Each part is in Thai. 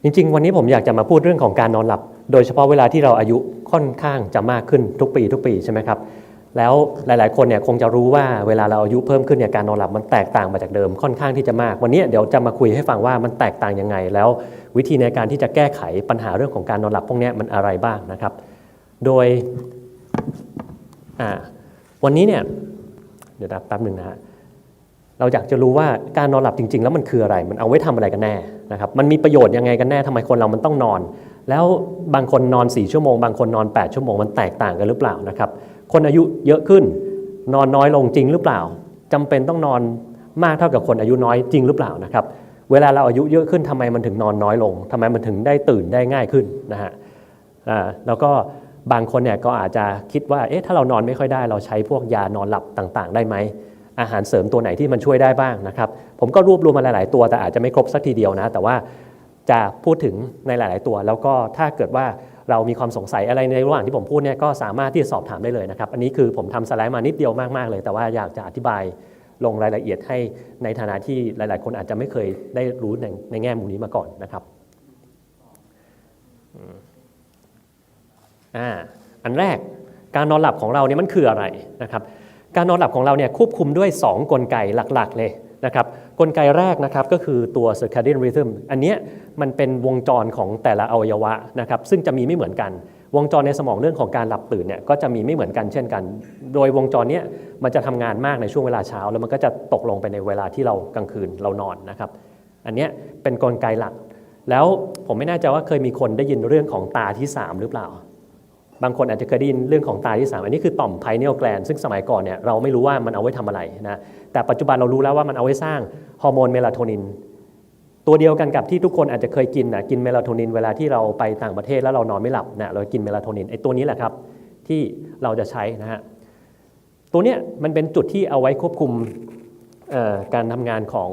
จริงๆวันนี้ผมอยากจะมาพูดเรื่องของการนอนหลับโดยเฉพาะเวลาที่เราอายุค่อนข้างจะมากขึ้นทุกปีใช่ไหมครับแล้วหลายๆคนเนี่ยคงจะรู้ว่าเวลาเราอายุเพิ่มขึ้นเนี่ยการนอนหลับมันแตกต่างมาจากเดิมค่อนข้างที่จะมากวันนี้เดี๋ยวจะมาคุยให้ฟังว่ามันแตกต่างยังไงแล้ววิธีในการที่จะแก้ไขปัญหาเรื่องของการนอนหลับพวกนี้มันอะไรบ้างนะครับโดยวันนี้เนี่ยเดี๋ยวแป๊บนึงนะฮะเราอยากจะรู้ว่าการนอนหลับจริงๆแล้วมันคืออะไรมันเอาไว้ทำอะไรกันแน่นะครับมันมีประโยชน์ยังไงกันแน่ทำไมคนเรามันต้องนอนแล้วบางคนนอน4ชั่วโมงบางคนนอน8ชั่วโมงมันแตกต่างกันหรือเปล่านะครับคนอายุเยอะขึ้นนอนน้อยลงจริงหรือเปล่าจำเป็นต้องนอนมากเท่ากับคนอายุน้อยจริงหรือเปล่านะครับเวลาเราอายุเยอะขึ้นทำไมมันถึงนอนน้อยลงทำไมมันถึงได้ตื่นได้ง่ายขึ้นนะฮะแล้วก็บางคนเนี่ยก็อาจจะคิดว่าถ้าเรานอนไม่ค่อยได้เราใช้พวกยานอนหลับต่างๆได้ไหมอาหารเสริมตัวไหนที่มันช่วยได้บ้างนะครับผมก็รวบรวมมาหลายๆตัวแต่อาจจะไม่ครบสักทีเดียวนะแต่ว่าจะพูดถึงในหลายๆตัวแล้วก็ถ้าเกิดว่าเรามีความสงสัยอะไรในระหว่างที่ผมพูดเนี่ยก็สามารถที่จะสอบถามได้เลยนะครับอันนี้คือผมทำสไลด์มานิดเดียวมากๆเลยแต่ว่าอยากจะอธิบายลงรายละเอียดให้ในฐานะที่หลายๆคนอาจจะไม่เคยได้รู้ในแง่มุมนี้มาก่อนนะครับอันแรกการนอนหลับของเราเนี่ยมันคืออะไรนะครับการนอนหลับของเราเนี่ยควบคุมด้วย2กลไกหลักๆเลยนะครับกลไกแรกนะครับก็คือตัว circadian rhythm อันนี้มันเป็นวงจรของแต่ละอวัยวะนะครับซึ่งจะมีไม่เหมือนกันวงจรในสมองเรื่องของการหลับตื่นเนี่ยก็จะมีไม่เหมือนกันเช่นกันโดยวงจรนี้มันจะทำงานมากในช่วงเวลาเช้าแล้วมันก็จะตกลงไปในเวลาที่เรากลางคืนเรานอนนะครับอันนี้เป็นกลไกหลักแล้วผมไม่แน่ใจว่าเคยมีคนได้ยินเรื่องของตาที่3หรือเปล่าบางคนอาจจะเคยได้ยินเรื่องของตาที่3อันนี้คือต่อม pineal gland ซึ่งสมัยก่อนเนี่ยเราไม่รู้ว่ามันเอาไว้ทำอะไรนะแต่ปัจจุบันเรารู้แล้วว่ามันเอาไว้สร้างฮอร์โมนเมลาโทนินตัวเดียวกันกับที่ทุกคนอาจจะเคยกินกินเมลาโทนินเวลาที่เราไปต่างประเทศแล้วเรานอนไม่หลับนะเรากินเมลาโทนินไอ้ตัวนี้แหละครับที่เราจะใช้นะฮะตัวเนี้ยมันเป็นจุดที่เอาไว้ควบคุมการทำงานของ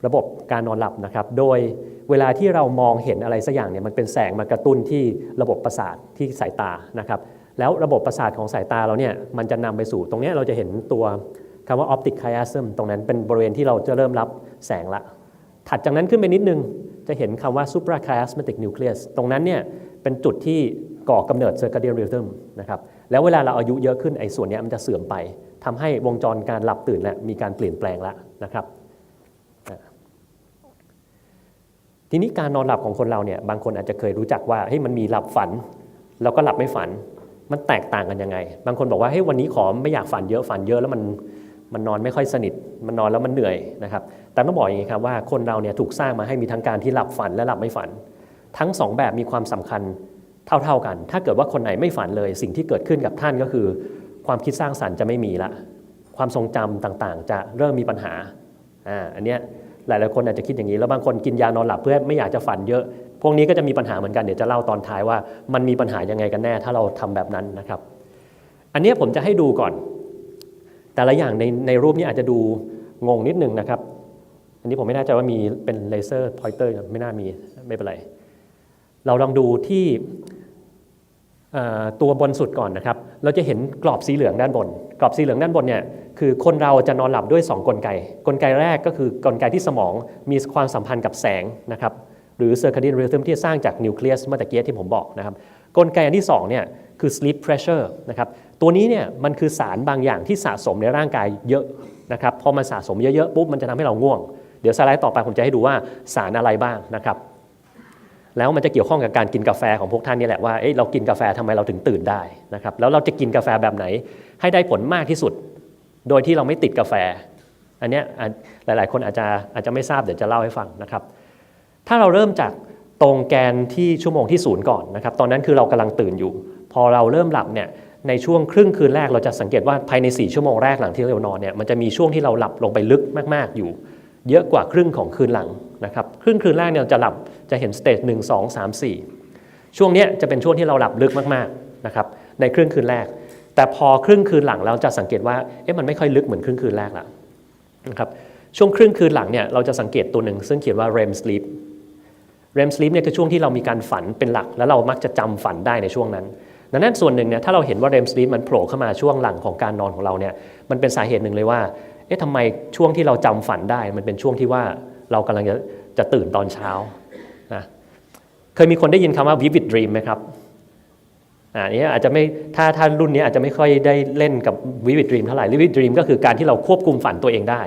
ระบบการนอนหลับนะครับโดยเวลาที่เรามองเห็นอะไรสักอย่างเนี่ยมันเป็นแสงมากระตุ้นที่ระบบประสาทที่สายตานะครับแล้วระบบประสาทของสายตาเราเนี่ยมันจะนำไปสู่ตรงนี้เราจะเห็นตัวคำว่า optic chiasm ตรงนั้นเป็นบริเวณที่เราจะเริ่มรับแสงละถัดจากนั้นขึ้นไปนิดนึงจะเห็นคำว่า suprachiasmatic nucleus ตรงนั้นเนี่ยเป็นจุดที่ก่อกำเนิด circadian rhythm นะครับแล้วเวลาเราอายุเยอะขึ้นไอ้ส่วนนี้มันจะเสื่อมไปทำให้วงจรการหลับตื่นและมีการเปลี่ยนแปลงแล้วนะครับทีนี้การนอนหลับของคนเราเนี่ยบางคนอาจจะเคยรู้จักว่ามันมีหลับฝันแล้วก็หลับไม่ฝันมันแตกต่างกันยังไงบางคนบอกว่าวันนี้ขอไม่อยากฝันเยอะแล้วมันนอนไม่ค่อยสนิทมันนอนแล้วมันเหนื่อยนะครับแต่ต้องบอกอย่างนี้ครับว่าคนเราเนี่ยถูกสร้างมาให้มีทั้งการที่หลับฝันและหลับไม่ฝันทั้ง2แบบมีความสำคัญเท่ากันถ้าเกิดว่าคนไหนไม่ฝันเลยสิ่งที่เกิดขึ้นกับท่านก็คือความคิดสร้างสรรค์จะไม่มีละความทรงจำต่างๆจะเริ่มมีปัญหาอันเนี้ยหลายๆคนอาจจะคิดอย่างนี้แล้วบางคนกินยานอนหลับเพื่อไม่อยากจะฝันเยอะพวกนี้ก็จะมีปัญหาเหมือนกันเดี๋ยวจะเล่าตอนท้ายว่ามันมีปัญหายังไงกันแน่ถ้าเราทำแบบนั้นนะครับอันนี้ผมจะให้ดูก่อนแต่ละอย่างในรูปนี้อาจจะดูงงนิดนึงนะครับอันนี้ผมไม่แน่ใจว่ามีเป็นเลเซอร์พอยเตอร์ไม่น่ามีไม่เป็นไรเราลองดูที่ตัวบนสุดก่อนนะครับเราจะเห็นกรอบสีเหลืองด้านบนกรอบสีเหลืองด้านบนเนี่ยคือคนเราจะนอนหลับด้วย2กลไกแรกก็คือกลไกที่สมองมีความสัมพันธ์กับแสงนะครับหรือ circadian rhythm ที่สร้างจากนิวเคลียสเมื่อตะกี้ที่ผมบอกนะครับกลไกอันที่2เนี่ยคือ sleep pressure นะครับตัวนี้เนี่ยมันคือสารบางอย่างที่สะสมในร่างกายเยอะนะครับพอมันสะสมเยอะๆปุ๊บมันจะทำให้เราง่วงเดี๋ยวสไลด์ต่อไปผมจะให้ดูว่าสารอะไรบ้างนะครับแล้วมันจะเกี่ยวข้องกับการกินกาแฟของพวกท่านนี่แหละว่าเรากินกาแฟทำไมเราถึงตื่นได้นะครับแล้วเราจะกินกาแฟแบบไหนให้ได้ผลมากที่สุดโดยที่เราไม่ติดกาแฟอันนี้หลายๆคนอาจจะไม่ทราบเดี๋ยวจะเล่าให้ฟังนะครับถ้าเราเริ่มจากตรงแกนที่ชั่วโมงที่0ก่อนนะครับตอนนั้นคือเรากำลังตื่นอยู่พอเราเริ่มหลับเนี่ยในช่วงครึ่งคืนแรกเราจะสังเกตว่าภายใน4ชั่วโมงแรกหลังที่เรานอนเนี่ยมันจะมีช่วงที่เราหลับลงไปลึกมากๆอยู่เยอะกว่าครึ่งของคืนหลังนะครับครึ่งคืนแรกเนี่ยจะหลับจะเห็นสเตจ1 2 3 4ช่วงนี้จะเป็นช่วงที่เราหลับลึกมากๆนะครับในครึ่งคืนแรกแต่พอครึ่งคืนหลังเราจะสังเกตว่ามันไม่ค่อยลึกเหมือนครึ่งคืนแรกแล้วนะครับช่วงครึ่งคืนหลังเนี่ยเราจะสังเกตตัวหนึ่งซึ่งเขียนว่า REM sleep REM sleep เนี่ยคือช่วงที่เรามีการฝันเป็นหลักแล้วเรามักจะจำฝันได้ในช่วงนั้นดังนั้นส่วนหนึ่งเนี่ยถ้าเราเห็นว่า REM sleep มันโผล่เข้ามาช่วงหลังของการนอนของเราเนี่ยมันเป็นสาเหตุหนึ่งเลยว่าทำไมช่วงที่เราจำฝันได้มันเป็นช่วงที่ว่าเรากำลังจะตื่นตอนเช้านะ เคยมีคนได้ยินคำว่า vivid dream ไหมครับนี้อาจจะไม่ถ้ารุ่นนี้อาจจะไม่ค่อยได้เล่นกับ vivid dream เท่าไหร่ vivid dream ก็คือการที่เราควบคุมฝันตัวเองได้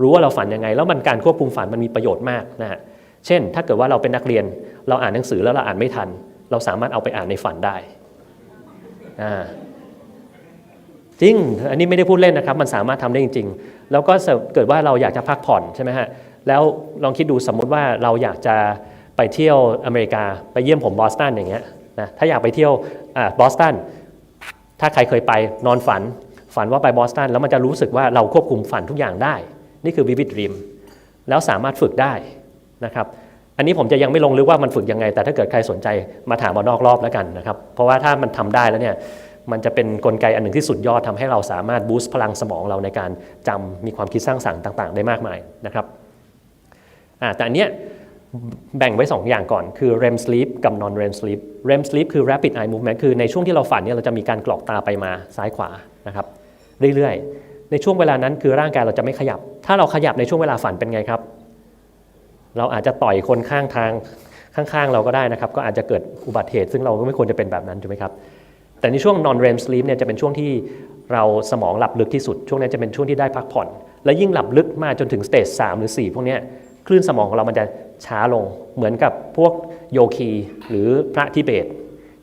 รู้ว่าเราฝันยังไงแล้วมันการควบคุมฝันมันมีประโยชน์มากนะฮะเช่นถ้าเกิดว่าเราเป็นนักเรียนเราอ่านหนังสือแล้วเราอ่านไม่ทันเราสามารถเอาไปอ่านในฝันได้จริงอันนี้ไม่ได้พูดเล่นนะครับมันสามารถทำได้จริงๆแล้วก็เกิดว่าเราอยากจะพักผ่อนใช่ไหมฮะแล้วลองคิดดูสมมติว่าเราอยากจะไปเที่ยวอเมริกาไปเยี่ยมผมบอสตันอย่างเงี้ยนะถ้าอยากไปเที่ยวบอสตันถ้าใครเคยไปนอนฝันว่าไปบอสตันแล้วมันจะรู้สึกว่าเราควบคุมฝันทุกอย่างได้นี่คือ vivid dream แล้วสามารถฝึกได้นะครับอันนี้ผมจะยังไม่ลงลึกว่ามันฝึกยังไงแต่ถ้าเกิดใครสนใจมาถามนอกรอบแล้วกันนะครับเพราะว่าถ้ามันทำได้แล้วเนี่ยมันจะเป็นกลไกอันหนึ่งที่สุดยอดทำให้เราสามารถบูสต์พลังสมองเราในการจำมีความคิดสร้างสรรค์ต่างๆได้มากมายนะครับแต่อันเนี้ยแบ่งไว้2อย่างก่อนคือ REM sleep กับ non REM sleep REM sleep คือ rapid eye movement คือในช่วงที่เราฝันเนี่ยเราจะมีการกรอกตาไปมาซ้ายขวานะครับเรื่อยๆในช่วงเวลานั้นคือร่างกายเราจะไม่ขยับถ้าเราขยับในช่วงเวลาฝันเป็นไงครับเราอาจจะต่อยคนข้างทางข้างๆเราก็ได้นะครับก็อาจจะเกิดอุบัติเหตุซึ่งเราก็ไม่ควรจะเป็นแบบนั้นถูกไหมครับแต่ในช่วง non REM sleep เนี่ยจะเป็นช่วงที่เราสมองหลับลึกที่สุดช่วงนี้จะเป็นช่วงที่ได้พักผ่อนและยิ่งหลับลึกมาจนถึงสเตจ3หรือ4พวกนี้คลื่นสมองของเรามันจะช้าลงเหมือนกับพวกโยคีหรือพระทิเบต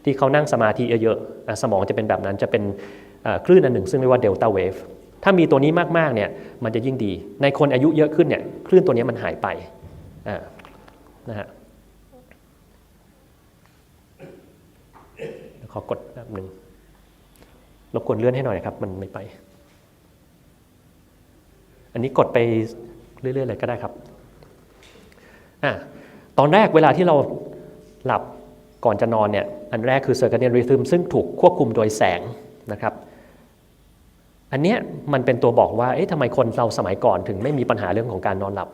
ที่เขานั่งสมาธิเยอะๆสมองจะเป็นแบบนั้นจะเป็นคลื่นอันหนึ่งซึ่งเรียกว่าเดลต้าเวฟถ้ามีตัวนี้มากๆเนี่ยมันจะยิ่งดีในคนอายุเยอะขึ้นเนี่ยคลื่นตัวนี้มันหายไปนะฮะขอกดแบบหนึ่งรบกวนเลื่อนให้หน่อยครับมันไม่ไปอันนี้กดไปเรื่อยๆเลยก็ได้ครับตอนแรกเวลาที่เราหลับก่อนจะนอนเนี่ยอันแรกคือ circadian rhythm ซึ่งถูกควบคุมโดยแสงนะครับอันเนี้ยมันเป็นตัวบอกว่าทำไมคนเราสมัยก่อนถึงไม่มีปัญหาเรื่องของการนอนหลับ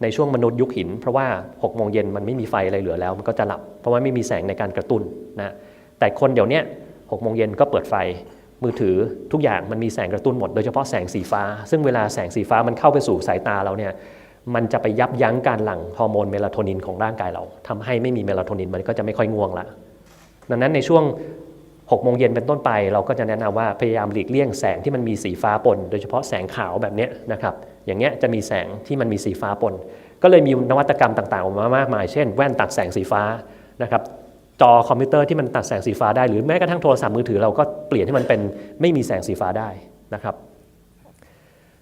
ในช่วงมนุษย์ยุคหินเพราะว่า6 โมงเย็นมันไม่มีไฟอะไรเหลือแล้วมันก็จะหลับเพราะว่าไม่มีแสงในการกระตุ้นนะแต่คนเดี๋ยวนี้6 โมงเย็นก็เปิดไฟมือถือทุกอย่างมันมีแสงกระตุ้นหมดโดยเฉพาะแสงสีฟ้าซึ่งเวลาแสงสีฟ้ามันเข้าไปสู่สายตาเราเนี่ยมันจะไปยับยั้งการหลั่งฮอร์โมนเมลาโทนินของร่างกายเราทำให้ไม่มีเมลาโทนินมันก็จะไม่ค่อยง่วงละดังนั้นในช่วง6 โมงเย็นเป็นต้นไปเราก็จะแนะนำว่าพยายามหลีกเลี่ยงแสงที่มันมีสีฟ้าปนโดยเฉพาะแสงขาวแบบนี้นะครับอย่างเงี้ยจะมีแสงที่มันมีสีฟ้าปนก็เลยมีนวัตกรรมต่างๆออกมามากมายเช่นแว่นตัดแสงสีฟ้านะครับจอคอมพิวเตอร์ที่มันตัดแสงสีฟ้าได้หรือแม้กระทั่งโทรศัพท์มือถือเราก็เปลี่ยนให้มันเป็นไม่มีแสงสีฟ้าได้นะครับ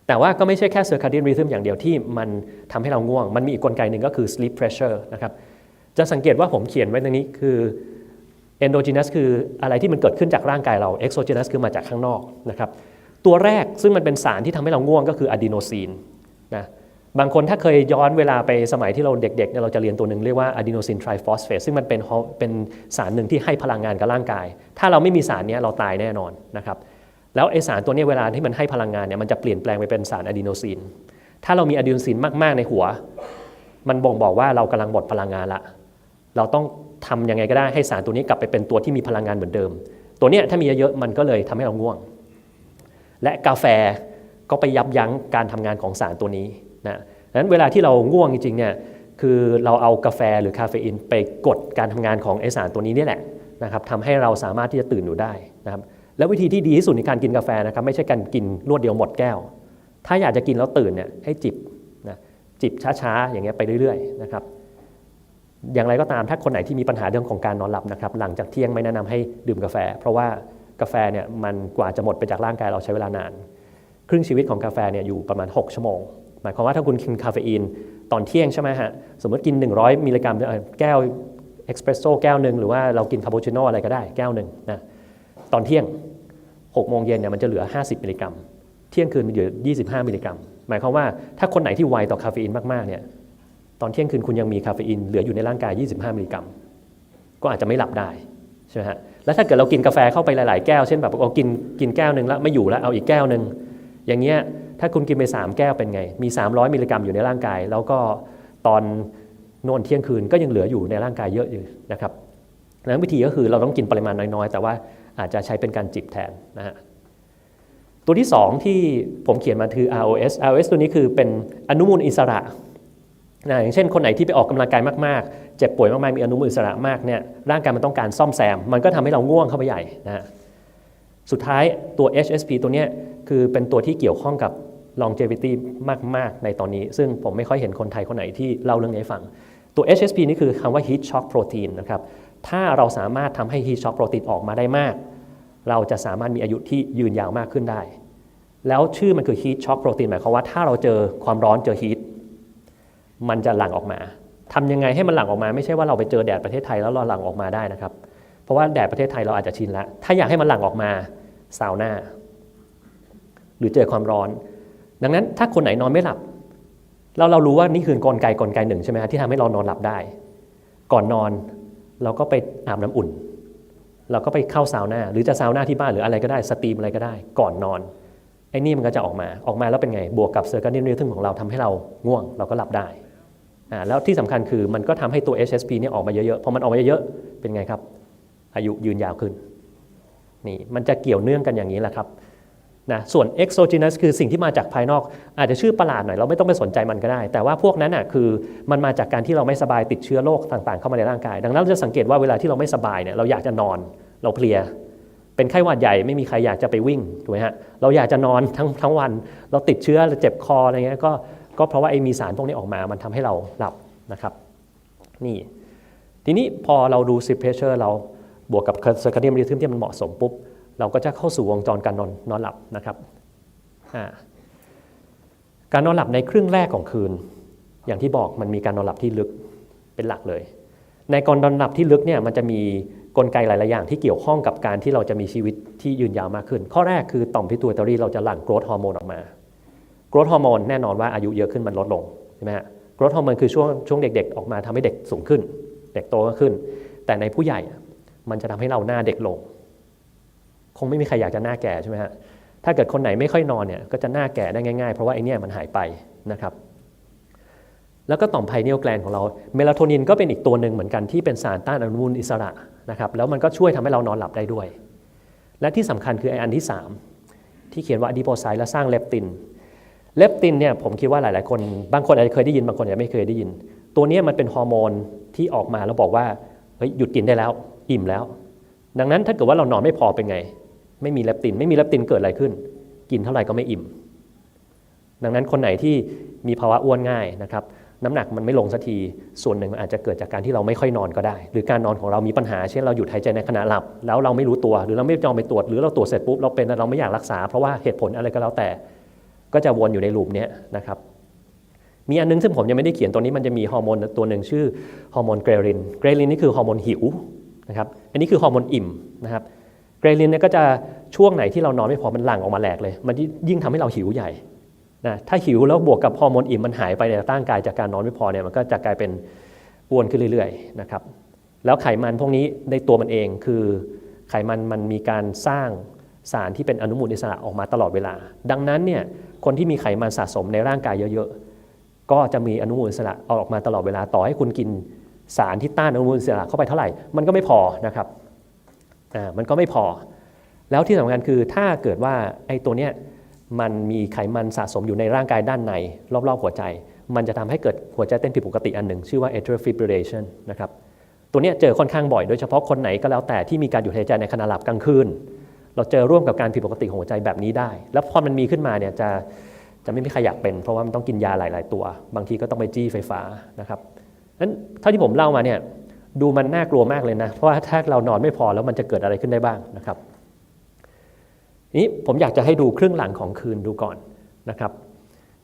แต่ว่าก็ไม่ใช่แค่ circadian rhythm อย่างเดียวที่มันทำให้เราง่วงมันมีอีกกลไกหนึ่งก็คือ sleep pressure นะครับจะสังเกตว่าผมเขียนไว้ตรงนี้คือ endogenous คืออะไรที่มันเกิดขึ้นจากร่างกายเรา exogenous คือมาจากข้างนอกนะครับตัวแรกซึ่งมันเป็นสารที่ทำให้เราง่วงก็คืออะดีโนซีนนะบางคนถ้าเคยย้อนเวลาไปสมัยที่เราเด็กๆเนี่ยเราจะเรียนตัวหนึ่งเรียกว่าอะดีโนซินไทรฟอสเฟตซึ่งมันเป็นสารหนึ่งที่ให้พลังงานกับร่างกายถ้าเราไม่มีสารนี้เราตายแน่นอนนะครับแล้วไอสารตัวนี้เวลาที่มันให้พลังงานเนี่ยมันจะเปลี่ยนแปลงไปเป็นสารอะดีโนซินถ้าเรามีอะดีโนซินมากๆในหัวมันบ่งบอกว่าเรากำลังหมดพลังงานละเราต้องทำยังไงก็ได้ให้สารตัวนี้กลับไปเป็นตัวที่มีพลังงานเหมือนเดิมตัวนี้ถ้ามีเยอะๆมันก็เลยทำให้เราง่วงและกาแฟก็ไปยับยั้งการทำงานของสารตัวนี้นะดังนั้นเวลาที่เราง่วงจริงๆเนี่ยคือเราเอากาแฟหรือคาเฟอีนไปกดการทำงานของไอสารตัวนี้นี่แหละนะครับทำให้เราสามารถที่จะตื่นอยู่ได้นะครับแล้ววิธีที่ดีที่สุดในการกินกาแฟนะครับไม่ใช่การกินรวดเดียวหมดแก้วถ้าอยากจะกินแล้วตื่นเนี่ยให้จิบนะจิบช้าๆอย่างเงี้ยไปเรื่อยๆนะครับอย่างไรก็ตามถ้าคนไหนที่มีปัญหาเรื่องของการนอนหลับนะครับหลังจากเที่ยงไม่แนะนำให้ดื่มกาแฟเพราะว่ากาแฟเนี่ยมันกว่าจะหมดไปจากร่างกายเราใช้เวลานานครึ่งชีวิตของกาแฟเนี่ยอยู่ประมาณ6 ชั่วโมงหมายความว่าถ้าคุณกินคาเฟอีนตอนเที่ยงใช่ไหมฮะสมมติกิน100 มิลลิกรัมแก้วเอ็กซ์เพรสโซ่แก้วหนึ่งหรือว่าเรากินคาปูชิโน่อะไรก็ได้แก้วหนึ่งนะตอนเที่ยง6 โมงเย็นเนี่ยมันจะเหลือ50 มิลลิกรัมเที่ยงคืนมันเหลือ25 มิลลิกรัมหมายความว่าถ้าคนไหนที่ไวต่อคาเฟอีนมากๆเนี่ยตอนเที่ยงคืนคุณยังมีคาเฟอีนเหลืออยู่ในร่างกาย25 มิลลิกรัมก็อาจจะไม่หลับได้ใช่ไหมฮะแล้วถ้าเกิดเรากินกาแฟเข้าไปหลายๆแก้วเช่นแบบเอากินแก้วหนึ่งแล้วไม่อยู่แล้วเอาอีกแก้วหนึ่งอย่างเงี้ยถ้าคุณกินไป3 แก้วเป็นไงมี300 มิลลิกรัมอยู่ในร่างกายแล้วก็ตอนนอนเที่ยงคืนก็ยังเหลืออยู่ในร่างกายเยอะอยู่นะครับดังนั้นวิธีก็คือเราต้องกินปริมาณน้อยๆแต่ว่าอาจจะใช้เป็นการจิบแทนนะฮะตัวที่2ที่ผมเขียนมาคือ ROS ตัวนี้คือเป็นอนุมูลอิสระ อย่างเช่นคนไหนที่ไปออกกำลังกายมากๆเจ็บป่วยมากๆมีอนุมูลอิสระมากเนี่ยร่างกายมันต้องการซ่อมแซมมันก็ทำให้เราง่วงเข้าไปใหญ่นะสุดท้ายตัว HSP ตัวเนี้ยคือเป็นตัวที่เกี่ยวข้องกับ longevity มากๆในตอนนี้ซึ่งผมไม่ค่อยเห็นคนไทยคนไหนที่เล่าเรื่องนี้ให้ฟังตัว HSP นี่คือคำว่า heat shock protein นะครับถ้าเราสามารถทำให้ heat shock protein ออกมาได้มากเราจะสามารถมีอายุที่ยืนยาวมากขึ้นได้แล้วชื่อมันคือ heat shock protein หมายความว่าถ้าเราเจอความร้อนเจอ heat มันจะหลั่งออกมาทำยังไงให้มันหลั่งออกมาไม่ใช่ว่าเราไปเจอแดดประเทศไทยแล้วเราหลั่งออกมาได้นะครับเพราะว่าแดดประเทศไทยเราอาจจะชินแล้วถ้าอยากให้มันหลั่งออกมาซาวน่าหรือเจอความร้อนดังนั้นถ้าคนไหนนอนไม่หลับเรารู้ว่านี่คือกลไกหนึ่งใช่ไหมที่ทำให้เรานอนหลับได้ก่อนนอนเราก็ไปอาบน้ำอุ่นเราก็ไปเข้าซาวน่าหรือจะซาวน่าที่บ้านหรืออะไรก็ได้สตรีมอะไรก็ได้ก่อนนอนไอ้นี่มันก็จะออกมาแล้วเป็นไงบวกกับเซอร์แคดเดียนริทึมของเราทำให้เราง่วงเราก็หลับได้แล้วที่สำคัญคือมันก็ทำให้ตัว HSP เนี่ยออกมาเยอะๆพอมันออกมาเยอะๆเป็นไงครับอายุยืนยาวขึ้นนี่มันจะเกี่ยวเนื่องกันอย่างนี้แหละครับนะส่วน exogenous คือสิ่งที่มาจากภายนอกอาจจะชื่อประหลาดหน่อยเราไม่ต้องไปสนใจมันก็ได้แต่ว่าพวกนั้นน่ะคือมันมาจากการที่เราไม่สบายติดเชื้อโรคต่างๆเข้ามาในร่างกายดังนั้นเราจะสังเกตว่าเวลาที่เราไม่สบายเนี่ยเราอยากจะนอนเราเพลียเป็นไข้หวัดใหญ่ไม่มีใครอยากจะไปวิ่งถูกไหมฮะเราอยากจะนอนทั้งวันเราติดเชื้อเจ็บคออะไรเงี้ยก็เพราะว่ามีสารพวกนี้ออกมามันทำให้เราหลับนะครับนี่ทีนี้พอเราดู sleep pressure เราบวกกับ circadian rhythm ที่มันเหมาะสมปุ๊บเราก็จะเข้าสู่วงจรการนอนหลับนะครับการนอนหลับในครึ่งแรกของคืนอย่างที่บอกมันมีการนอนหลับที่ลึกเป็นหลักเลยในการนอนหลับที่ลึกเนี่ยมันจะมีกลไกหลายๆอย่างที่เกี่ยวข้องกับการที่เราจะมีชีวิตที่ยืนยาวมากขึ้นข้อแรกคือต่อมพิตูอิตารีเราจะหลั่ง growth hormone ออกมา growth hormone แน่นอนว่าอายุเยอะขึ้นมันลดลงใช่ไหมฮะ growth hormone คือช่วงเด็กๆออกมาทำให้เด็กสูงขึ้นเด็กโตขึ้นแต่ในผู้ใหญ่มันจะทำให้เราหน้าเด็กลงคงไม่มีใครอยากจะหน้าแก่ใช่ไหมฮะถ้าเกิดคนไหนไม่ค่อยนอนเนี่ยก็จะหน้าแก่ได้ง่ายๆเพราะว่าไอ้นี่มันหายไปนะครับแล้วก็ต่อมไพเนียลแกลนของเราเมลาโทนินก็เป็นอีกตัวหนึ่งเหมือนกันที่เป็นสารต้านอนุมูลอิสระนะครับแล้วมันก็ช่วยทำให้เรานอนหลับได้ด้วยและที่สำคัญคือไอ้อันที่3ที่เขียนว่าอะดีโพไซต์และสร้างเลปตินเนี่ยผมคิดว่าหลายๆคนบางคนอาจจะเคยได้ยินบางคนอาจจะไม่เคยได้ยินตัวนี้มันเป็นฮอร์โมนที่ออกมาแล้วบอกว่าเฮ้ยหยุดกินได้แล้วอิ่มแล้วดังนั้นถ้าเกิดว่าเรานอนไม่พอเป็นไงไม่มีเลปตินเกิดอะไรขึ้นกินเท่าไหร่ก็ไม่อิ่มดังนั้นคนไหนที่มีภาวะอ้วนง่ายนะครับน้ำหนักมันไม่ลงสักทีส่วนหนึ่งมันอาจจะเกิดจากการที่เราไม่ค่อยนอนก็ได้หรือการนอนของเรามีปัญหาเช่นเราหยุดหายใจในขณะหลับแล้วเราไม่รู้ตัวหรือเราไม่ยอมไปตรวจหรือเราตรวจเสร็จปุ๊บเราเป็นเราไม่อยากรักษาเพราะว่าเหตุผลอะไรก็แล้วแต่ก็จะวนอยู่ในลูปนี้นะครับมีอันนึงซึ่งผมยังไม่ได้เขียนตัวนี้มันจะมีฮอร์โมนตัวหนึ่งชื่อฮอร์โมนเกรลินนี่คือฮอร์โมนหิวนะครับอันนี้คือฮอร์โมนอิ่มนะครับเกรลินเนี่ยก็จะช่วงไหนที่เรานอนไม่พอมันหลั่งออกมาแหลกเลยมันยิ่งทำให้เราหิวใหญ่นะถ้าหิวแล้วบวกกับฮอร์โมนอิ่มมันหายไปในร่างกายจากการนอนไม่พอเนี่ยมันก็จะกลายเป็นอ้วนขึ้นเรื่อยๆนะครับแล้วไขมันพวกนี้ในตัวมันเองคือไขมันมีการสร้างสารที่เป็นอนุมูลอิสระออกมาตลอดเวลาดังนั้นเนี่ยคนที่มีไขมันสะสมในร่างกายเยอะๆก็จะมีอนุมูลอิสระออกมาตลอดเวลาต่อให้คุณกินสารที่ต้านอนุมูลอิสระเข้าไปเท่าไหร่มันก็ไม่พอนะครับมันก็ไม่พอแล้วที่สำคัญคือถ้าเกิดว่าไอ้ตัวเนี้ยมันมีไขมันสะสมอยู่ในร่างกายด้านในรอบๆหัวใจมันจะทำให้เกิดหัวใจเต้นผิดปกติอันหนึ่งชื่อว่า atrial fibrillation นะครับตัวนี้เจอค่อนข้างบ่อยโดยเฉพาะคนไหนก็แล้วแต่ที่มีการหยุดหายใจในขณะหลับกลางคืนเราเจอร่วมกับการผิดปกติของหัวใจแบบนี้ได้แล้วพอมันมีขึ้นมาเนี่ยจะไม่มีใครอยากเป็นเพราะว่ามันต้องกินยาหลายๆตัวบางทีก็ต้องไปจี้ไฟฟ้านะครับนั้นเท่าที่ผมเล่ามาเนี่ยดูมันน่ากลัวมากเลยนะเพราะว่าถ้าเรานอนไม่พอแล้วมันจะเกิดอะไรขึ้นได้บ้างนะครับนี้ผมอยากจะให้ดูครึ่งหลังของคืนดูก่อนนะครับ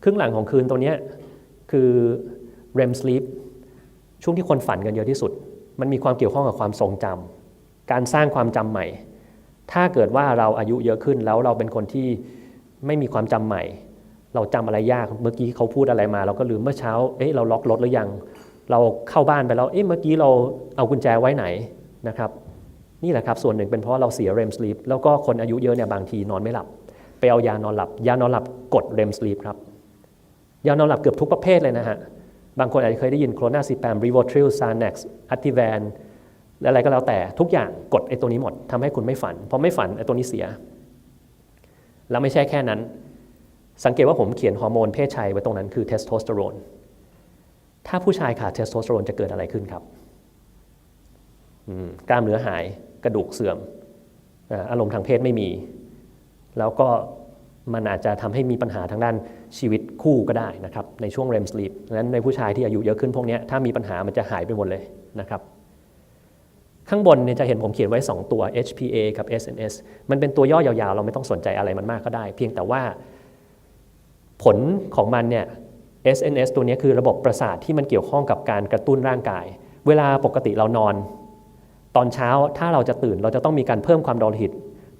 ครึ่งหลังของคืนตัวนี้คือ REM sleep ช่วงที่คนฝันกันเยอะที่สุดมันมีความเกี่ยวข้องกับความทรงจำการสร้างความจำใหม่ถ้าเกิดว่าเราอายุเยอะขึ้นแล้วเราเป็นคนที่ไม่มีความจำใหม่เราจำอะไรยากเมื่อกี้เขาพูดอะไรมาเราก็ลืมเมื่อเช้าเราล็อกรถหรือยังเราเข้าบ้านไปแล้วเมื่อกี้เราเอากุญแจไว้ไหนนะครับนี่แหละครับส่วนหนึ่งเป็นเพราะเราเสีย REM sleep แล้วก็คนอายุเยอะเนี่ยบางทีนอนไม่หลับไปเอายานอนหลับกด REM sleep ครับยานอนหลับเกือบทุกประเภทเลยนะฮะบางคนอาจจะเคยได้ยินโคโรนาซีแปม Rivotril Xanax Ativan อะไรก็แล้วแต่ทุกอย่างกดไอ้ตัวนี้หมดทำให้คุณไม่ฝันพอไม่ฝันไอ้ตัวนี้เสียแล้วไม่ใช่แค่นั้นสังเกตว่าผมเขียนฮอร์โมนเพศชายไว้ตรงนั้นคือเทสโทสเตอโรน ถ้าผู้ชายขาดเทสโทสเตอโรนจะเกิดอะไรขึ้นครับกล้ามเนื้อหายกระดูกเสื่อมอารมณ์ทางเพศไม่มีแล้วก็มันอาจจะทำให้มีปัญหาทางด้านชีวิตคู่ก็ได้นะครับในช่วง REM sleep ดังนั้นในผู้ชายที่อายุเยอะขึ้นพวกนี้ถ้ามีปัญหามันจะหายไปหมดเลยนะครับข้างบนเนี่ยจะเห็นผมเขียนไว้ 2 ตัว HPA กับ SNS มันเป็นตัวย่อยาวๆเราไม่ต้องสนใจอะไรมันมากก็ได้เพียงแต่ว่าผลของมันเนี่ย SNS ตัวนี้คือระบบประสาทที่มันเกี่ยวข้องกับการกระตุ้นร่างกายเวลาปกติเรานอนตอนเช้าถ้าเราจะตื่นเราจะต้องมีการเพิ่มความดันโลหิต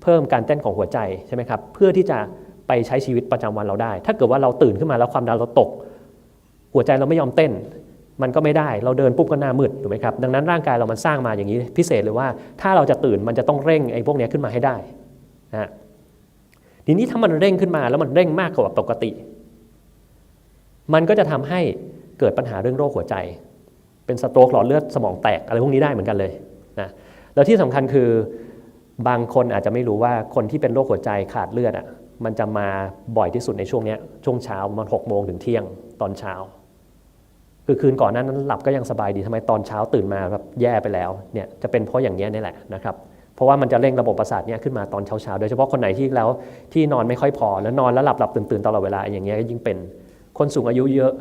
เพิ่มการเต้นของหัวใจใช่ไหมครับเพื่อที่จะไปใช้ชีวิตประจำวันเราได้ถ้าเกิดว่าเราตื่นขึ้นมาแล้วความดันเราตกหัวใจเราไม่ยอมเต้นมันก็ไม่ได้เราเดินปุ๊บก็หน้ามืดถูกไหมครับดังนั้นร่างกายเรามันสร้างมาอย่างนี้พิเศษเลยว่าถ้าเราจะตื่นมันจะต้องเร่งไอ้พวกนี้ขึ้นมาให้ได้นะทีนี้ถ้ามันเร่งขึ้นมาแล้วมันเร่งมากกว่าปกติมันก็จะทำให้เกิดปัญหาเรื่องโรคหัวใจเป็นสโตรกหลอดเลือดสมองแตกอะไรพวกนี้ได้เหมือนกันเลยนะแล้วที่สำคัญคือบางคนอาจจะไม่รู้ว่าคนที่เป็นโรคหัวใจขาดเลือดมันจะมาบ่อยที่สุดในช่วงนี้ช่วงเช้าประมาณ6 โมงถึงเที่ยงตอนเช้าคือคืนก่อนนั้นหลับก็ยังสบายดีทำไมตอนเช้าตื่นมาแบบแย่ไปแล้วเนี่ยจะเป็นเพราะอย่างนี้นี่แหละนะครับเพราะว่ามันจะเร่งระบบประสาทเนี่ยขึ้นมาตอนเช้าโดยเฉพาะคนไหนที่นอนไม่ค่อยพอแล้วนอนแล้วหลับตื่นตลอดเวลาอย่างเงี้ยยิ่งเป็นคนสูงอายุเยอะ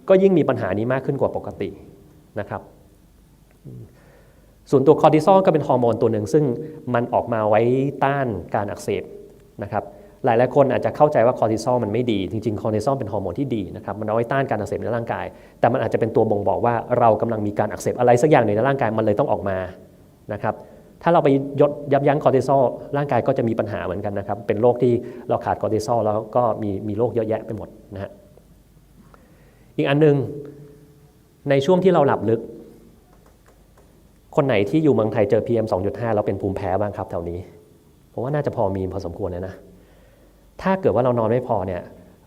ก็ยิ่งมีปัญหานี้มากขึ้นกว่าปกตินะครับส่วนตัวคอร์ติซอลก็เป็นฮอร์โมนตัวหนึ่งซึ่งมันออกมาไว้ต้านการอักเสบนะครับหลายคนอาจจะเข้าใจว่าคอร์ติซอลมันไม่ดีจริงๆคอร์ติซอลเป็นฮอร์โมนที่ดีนะครับมันเอาไว้ต้านการอักเสบในร่างกายแต่มันอาจจะเป็นตัวบ่งบอกว่าเรากำลังมีการอักเสบอะไรสักอย่างในร่างกายมันเลยต้องออกมานะครับถ้าเราไปยับยั้งคอร์ติซอลร่างกายก็จะมีปัญหาเหมือนกันนะครับเป็นโรคที่เราขาดคอร์ติซอลแล้วก็มีโรคเยอะแยะไปหมดนะฮะอีกอันนึงในช่วงที่เราหลับลึกคนไหนที่อยู่เมืองไทยเจอ PM 2.5 แล้วเป็นภูมิแพ้บ้างครับแถวนี้ผมว่าน่าจะพอมีพอสมควรนะถ้าเกิดว่าเรานอนไม่พอเนี่ย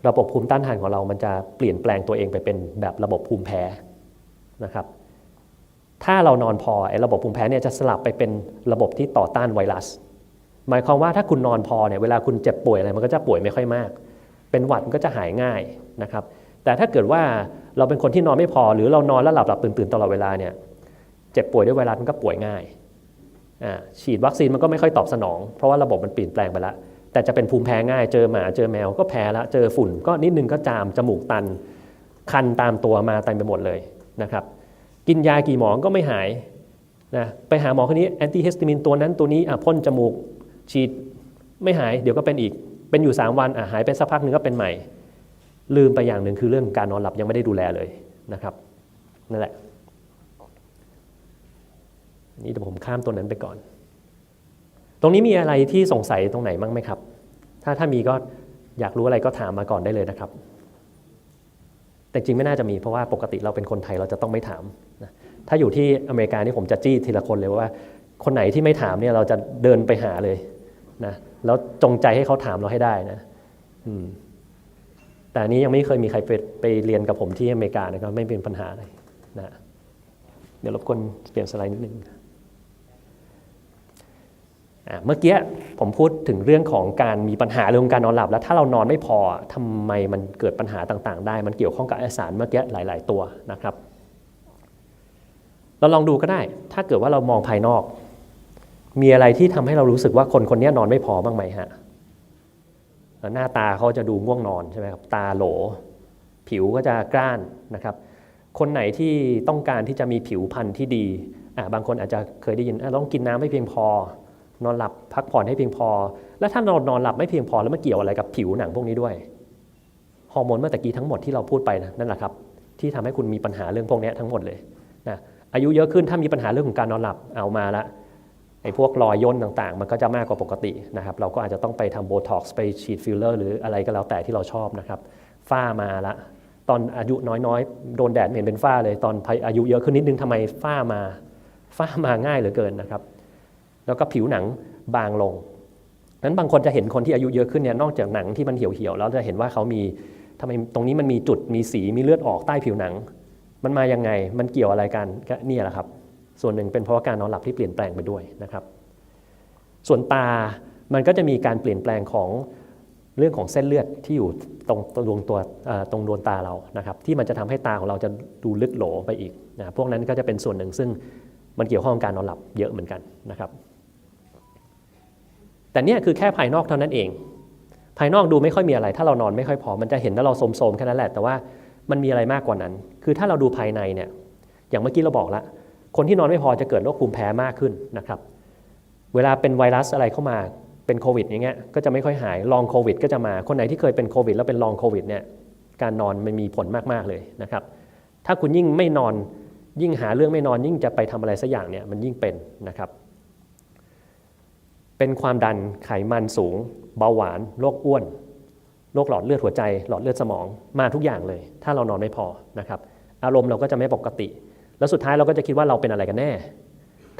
ระบบภูมิต้านทานของเรามันจะเปลี่ยนแปลงตัวเองไปเป็นแบบระบบภูมิแพ้นะครับถ้าเรานอนพอไอ้ระบบภูมิแพ้เนี่ยจะสลับไปเป็นระบบที่ต่อต้านไวรัสหมายความว่าถ้าคุณนอนพอเนี่ยเวลาคุณเจ็บป่วยอะไรมันก็จะป่วยไม่ค่อยมากเป็นหวัดมันก็จะหายง่ายนะครับแต่ถ้าเกิดว่าเราเป็นคนที่นอนไม่พอหรือเรานอนแล้วหลับตื่นตลอดเวลาเนี่ยเจ็บป่วยด้วยไวรัสมันก็ป่วยง่ายฉีดวัคซีนมันก็ไม่ค่อยตอบสนองเพราะว่าระบบมันเปลี่ยนแปลงไปแล้วแต่จะเป็นภูมิแพ้ง่ายเจอหมาเจอแมวก็แพ้แล้วเจอฝุ่นก็นิดนึงก็จามจมูกตันคันตามตัวมาเต็มไปหมดเลยนะครับกินยากี่หมอก็ไม่หายนะไปหาหมอคนนี้แอนตี้ฮิสตามีนตัวนั้นตัวนี้พ่นจมูกฉีดไม่หายเดี๋ยวก็เป็นอีกเป็นอยู่3 วันหายไปสักพักนึงก็เป็นใหม่ลืมไปอย่างหนึ่งคือเรื่องการนอนหลับยังไม่ได้ดูแลเลยนะครับนั่นแหละนี่เดี๋ยวผมข้ามตัวนั้นไปก่อนตรงนี้มีอะไรที่สงสัยตรงไหนบ้างไหมครับถ้ามีก็อยากรู้อะไรก็ถามมาก่อนได้เลยนะครับแต่จริงไม่น่าจะมีเพราะว่าปกติเราเป็นคนไทยเราจะต้องไม่ถามนะถ้าอยู่ที่อเมริกานี่ผมจะจี้ทีละคนเลยว่าคนไหนที่ไม่ถามเนี่ยเราจะเดินไปหาเลยนะแล้วจงใจให้เขาถามเราให้ได้นะแต่อันนี้ยังไม่เคยมีใครไปเรียนกับผมที่อเมริกานะครับไม่เป็นปัญหาเลยนะเดี๋ยวรบกวนเปลี่ยนสไลด์นิดนึงเมื่อกี้ผมพูดถึงเรื่องของการมีปัญหาเรื่องการนอนหลับแล้วถ้าเรานอนไม่พอทำไมมันเกิดปัญหาต่างๆได้มันเกี่ยวข้องกับสารเมื่อกี้หลายๆตัวนะครับเราลองดูก็ได้ถ้าเกิดว่าเรามองภายนอกมีอะไรที่ทำให้เรารู้สึกว่าคนนี้นอนไม่พอบ้างไหมฮะหน้าตาเขาจะดูง่วงนอนใช่ไหมครับตาโหลผิวก็จะกร้านนะครับคนไหนที่ต้องการที่จะมีผิวพรรณที่ดีบางคนอาจจะเคยได้ยินต้องกินน้ำให้เพียงพอนอนหลับพักผ่อนให้เพียงพอแล้วถ้านอนหลับไม่เพียงพอแล้วมันเกี่ยวอะไรกับผิวหนังพวกนี้ด้วยฮอร์โมนเมื่อตะกี้ทั้งหมดที่เราพูดไปนั่นแหละครับที่ทำให้คุณมีปัญหาเรื่องพวกนี้ทั้งหมดเลยนะอายุเยอะขึ้นถ้ามีปัญหาเรื่องของการนอนหลับเอามาละไอ้พวกรอยย่นต่างๆมันก็จะมากกว่าปกตินะครับเราก็อาจจะต้องไปทำโบท็อกซ์ไปฉีดฟิลเลอร์หรืออะไรก็แล้วแต่ที่เราชอบนะครับฝ้ามาละตอนอายุน้อยๆโดนแดดเห็นเป็นฝ้าเลยตอนอายุเยอะขึ้นนิดนึงทำไมฝ้ามาง่ายเหลือเกินนะครับแล้วก็ผิวหนังบางลงนั้นบางคนจะเห็นคนที่อายุเยอะขึ้นเนี่ยนอกจากหนังที่มันเหี่ยวๆแล้วจะเห็นว่าเขามีทำไมตรงนี้มันมีจุดมีสีมีเลือดออกใต้ผิวหนังมันมายังไงมันเกี่ยวอะไรกันก็นี่แหละครับส่วนหนึ่งเป็นเพราะว่าการนอนหลับที่เปลี่ยนแปลงไปด้วยนะครับส่วนตามันก็จะมีการเปลี่ยนแปลงของ เรื่องของเส้นเลือดที่อยู่ตรงดวงตัวตรงดวงตาเรานะครับที่มันจะทำให้ตาของเราจะดูลึกโหลไปอีกนะพวกนั้นก็จะเป็นส่วนหนึ่งซึ่งมันเกี่ยวข้องกับการนอนหลับเยอะเหมือนกันนะครับแต่เนี่ยคือแค่ภายนอกเท่านั้นเองภายนอกดูไม่ค่อยมีอะไรถ้าเรานอนไม่ค่อยพอมันจะเห็นว่าเราโทรมๆแค่นั้นแหละแต่ว่ามันมีอะไรมากกว่านั้นคือถ้าเราดูภายในเนี่ยอย่างเมื่อกี้เราบอกแล้วคนที่นอนไม่พอจะเกิดโรคภูมิแพ้มากขึ้นนะครับเวลาเป็นไวรัสอะไรเข้ามาเป็นโควิดอย่างเงี้ยก็จะไม่ค่อยหายลองโควิดก็จะมาคนไหนที่เคยเป็นโควิดแล้วเป็นลองโควิดเนี่ยการนอนมันมีผลมากๆเลยนะครับถ้าคุณยิ่งไม่นอนยิ่งหาเรื่องไม่นอนยิ่งจะไปทำอะไรสักอย่างเนี่ยมันยิ่งเป็นนะครับเป็นความดันไขมันสูงเบาหวานโรคอ้วนโรคหลอดเลือดหัวใจหลอดเลือดสมองมาทุกอย่างเลยถ้าเรานอนไม่พอนะครับอารมณ์เราก็จะไม่ปกติแล้วสุดท้ายเราก็จะคิดว่าเราเป็นอะไรกันแน่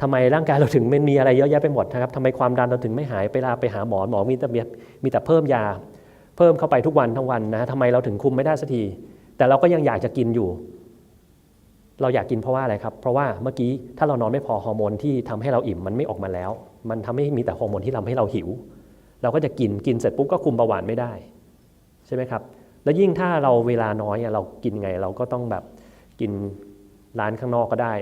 ทำไมร่างกายเราถึงไม่มีอะไรเยอะแยะไปหมดนะครับทำไมความดันเราถึงไม่หายไปหาหมอมีแต่เพิ่มยาเพิ่มเข้าไปทุกวันทั้งวันนะทำไมเราถึงคุมไม่ได้สักทีแต่เราก็ยังอยากจะกินอยู่เราอยากกินเพราะว่าอะไรครับเพราะว่าเมื่อกี้ถ้าเรานอนไม่พอฮอร์โมนที่ทำให้เราอิ่มมันไม่ออกมาแล้วมันทำให้มีแต่ฮอร์โมนที่ทำให้เราหิวเราก็จะกินเสร็จปุ๊บก็คุมเบาหวานไม่ได้ใช่ไหมครับแล้วยิ่งถ้าเราเวลาน้อยเรากินไงเราก็ต้องแบบกินร้านข้างนอกก็ได้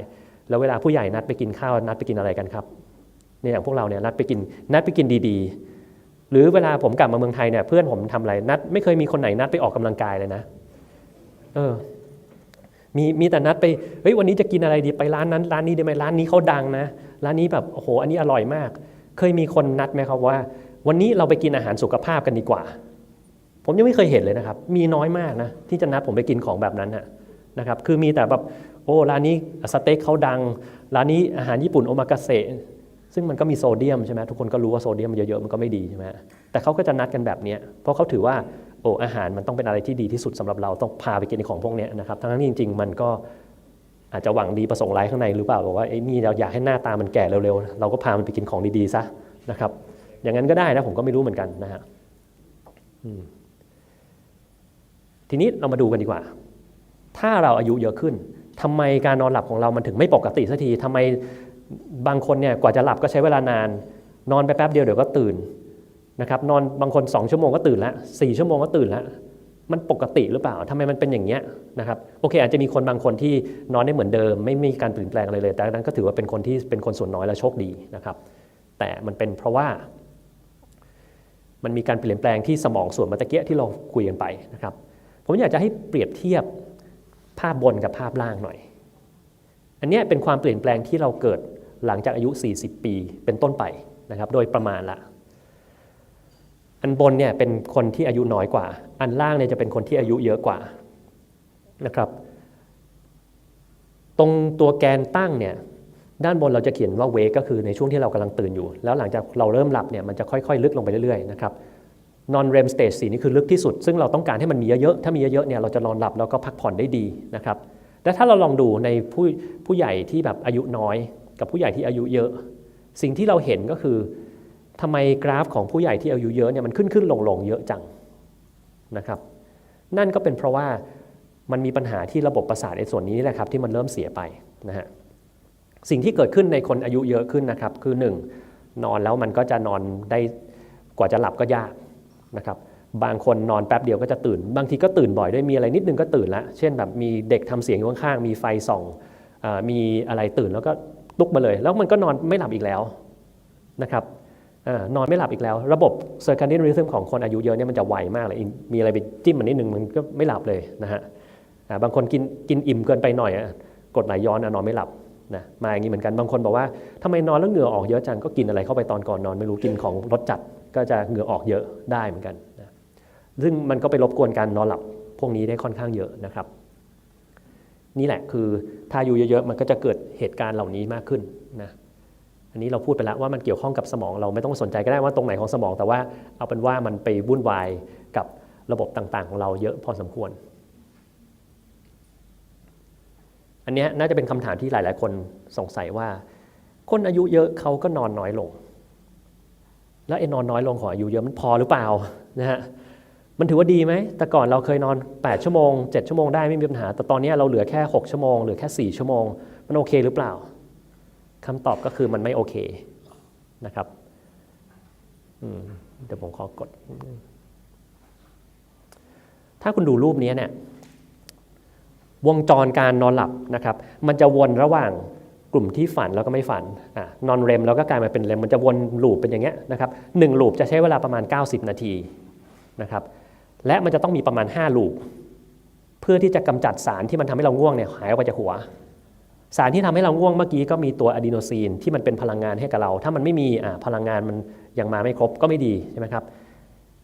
แล้วเวลาผู้ใหญ่นัดไปกินข้าวนัดไปกินอะไรกันครับเนี่ยอย่างพวกเราเนี่ยนัดไปกินดีๆหรือเวลาผมกลับมาเมืองไทยเนี่ยเพื่อนผมทำอะไรนัดไม่เคยมีคนไหนนัดไปออกกำลังกายเลยนะมีแต่นัดไปเฮ้ยวันนี้จะกินอะไรดีไปร้านนั้นร้านนี้ดีไหมร้านนี้เขาดังนะร้านนี้แบบโอ้โหอันนี้อร่อยมากเคยมีคนนัดไหมครับว่าวันนี้เราไปกินอาหารสุขภาพกันดีกว่าผมยังไม่เคยเห็นเลยนะครับมีน้อยมากนะที่จะนัดผมไปกินของแบบนั้นนะครับคือมีแต่แบบโอ้ร้านนี้สเต็กเขาดังร้านนี้อาหารญี่ปุ่นโอมากาเสะซึ่งมันก็มีโซเดียมใช่ไหมทุกคนก็รู้ว่าโซเดียมเยอะๆมันก็ไม่ดีใช่ไหมแต่เขาก็จะนัดกันแบบนี้เพราะเขาถือว่าโอ้อาหารมันต้องเป็นอะไรที่ดีที่สุดสำหรับเราต้องพาไปกินของพวกนี้นะครับทั้งที่จริงๆมันก็อาจจะหวังดีประสงค์ร้ายข้างในหรือเปล่าบอกว่าไอ้นี่เราอยากให้หน้าตามันแก่เร็วๆเราก็พามันไปกินของดีๆซะนะครับอย่างนั้นก็ได้นะผมก็ไม่รู้เหมือนกันนะฮะทีนี้เรามาดูกันดีกว่าถ้าเราอายุเยอะขึ้นทำไมการนอนหลับของเรามันถึงไม่ปกติสักทีทำไมบางคนเนี่ยกว่าจะหลับก็ใช้เวลานานนอนไปแป๊บเดียวเดี๋ยวก็ตื่นนะครับนอนบางคน2 ชั่วโมงก็ตื่นแล้ว4 ชั่วโมงก็ตื่นแล้วมันปกติหรือเปล่าทำไมมันเป็นอย่างเงี้ยนะครับโอเคอาจจะมีคนบางคนที่นอนได้เหมือนเดิมไม่มีการเปลี่ยนแปลงอะไรเลยแต่นั้นก็ถือว่าเป็นคนที่เป็นคนส่วนน้อยและโชคดีนะครับแต่มันเป็นเพราะว่ามันมีการเปลี่ยนแปลงที่สมองส่วนเมื่อกี้ที่เราคุยกันไปนะครับผมอยากจะให้เปรียบเทียบภาพบนกับภาพล่างหน่อยอันนี้เป็นความเปลี่ยนแปลงที่เราเกิดหลังจากอายุ40 ปีเป็นต้นไปนะครับโดยประมาณละอันบนเนี่ยเป็นคนที่อายุน้อยกว่าอันล่างเนี่ยจะเป็นคนที่อายุเยอะกว่านะครับตรงตัวแกนตั้งเนี่ยด้านบนเราจะเขียนว่า wake ก็คือในช่วงที่เรากำลังตื่นอยู่แล้วหลังจากเราเริ่มหลับเนี่ยมันจะค่อยๆลึกลงไปเรื่อยๆนะครับnon REM stage 4นี่คือลึกที่สุดซึ่งเราต้องการให้มันมีเยอะๆถ้ามีเยอะๆเนี่ยเราจะนอนหลับแล้วก็พักผ่อนได้ดีนะครับและถ้าเราลองดูในผู้ใหญ่ที่แบบอายุน้อยกับผู้ใหญ่ที่อายุเยอะสิ่งที่เราเห็นก็คือทำไมกราฟของผู้ใหญ่ที่อายุเยอะเนี่ยมันขึ้นลงเยอะจังนะครับนั่นก็เป็นเพราะว่ามันมีปัญหาที่ระบบประสาทในส่วนนี้แหละครับที่มันเริ่มเสียไปนะฮะสิ่งที่เกิดขึ้นในคนอายุเยอะขึ้นนะครับคือ1นอนแล้วมันก็จะนอนได้กว่าจะหลับก็ยากนะครับบางคนนอนแป๊บเดียวก็จะตื่นบางทีก็ตื่นบ่อยด้วยมีอะไรนิดนึงก็ตื่นแล้วเช่นแบบมีเด็กทำเสียงอยู่ข้างๆมีไฟส่องมีอะไรตื่นแล้วก็ลุกมาเลยแล้วมันก็นอนไม่หลับอีกแล้วนะครับนอนไม่หลับอีกแล้วระบบ circadian rhythm ของคนอายุเยอะเนี่ยมันจะไวมากเลยมีอะไรไปจิ้มมันนิดนึงมันก็ไม่หลับเลยนะฮะบางคนกินอิ่มเกินไปหน่อยกดไหลย้อนนอนไม่หลับนะมาอย่างนี้เหมือนกันบางคนบอกว่าทำไมนอนแล้วเหงื่อออกเยอะจังก็กินอะไรเข้าไปตอนก่อนนอนไม่รู้กินของรสจัดก็จะเหงื่อออกเยอะได้เหมือนกันนะซึ่งมันก็ไปรบกวนการนอนหลับพวกนี้ได้ค่อนข้างเยอะนะครับนี่แหละคือถ้าอายุเยอะๆมันก็จะเกิดเหตุการณ์เหล่านี้มากขึ้นนะอันนี้เราพูดไปแล้วว่ามันเกี่ยวข้องกับสมองเราไม่ต้องสนใจก็ได้ว่าตรงไหนของสมองแต่ว่าเอาเป็นว่ามันไปวุ่นวายกับระบบต่างๆของเราเยอะพอสมควรอันนี้น่าจะเป็นคำถามที่หลายๆคนสงสัยว่าคนอายุเยอะเขาก็นอนน้อยลงแล้วไอ้นอนน้อยลงของอายุเยอะมันพอหรือเปล่านะฮะมันถือว่าดีไหมแต่ก่อนเราเคยนอน8 ชั่วโมง7 ชั่วโมงได้ไม่มีปัญหาแต่ตอนนี้เราเหลือแค่6 ชั่วโมงเหลือแค่4 ชั่วโมงมันโอเคหรือเปล่าคำตอบก็คือมันไม่โอเคนะครับเดี๋ยวผมขอกด ถ้าคุณดูรูปนี้เนี่ยวงจรการนอนหลับนะครับมันจะวนระหว่างกลุ่มที่ฝันแล้วก็ไม่ฝันนอนเรมแล้วก็กลายมาเป็นเรมมันจะวนลูปเป็นอย่างเงี้ยนะครับ1ลูปจะใช้เวลาประมาณ90นาทีนะครับและมันจะต้องมีประมาณ5ลูปเพื่อที่จะกำจัดสารที่มันทำให้เราง่วงเนี่ยหายออกไปจากหัวสารที่ทำให้เราง่วงเมื่อกี้ก็มีตัวอะดีโนซีนที่มันเป็นพลังงานให้กับเราถ้ามันไม่มีพลังงานมันยังมาไม่ครบก็ไม่ดีใช่ไหมครับ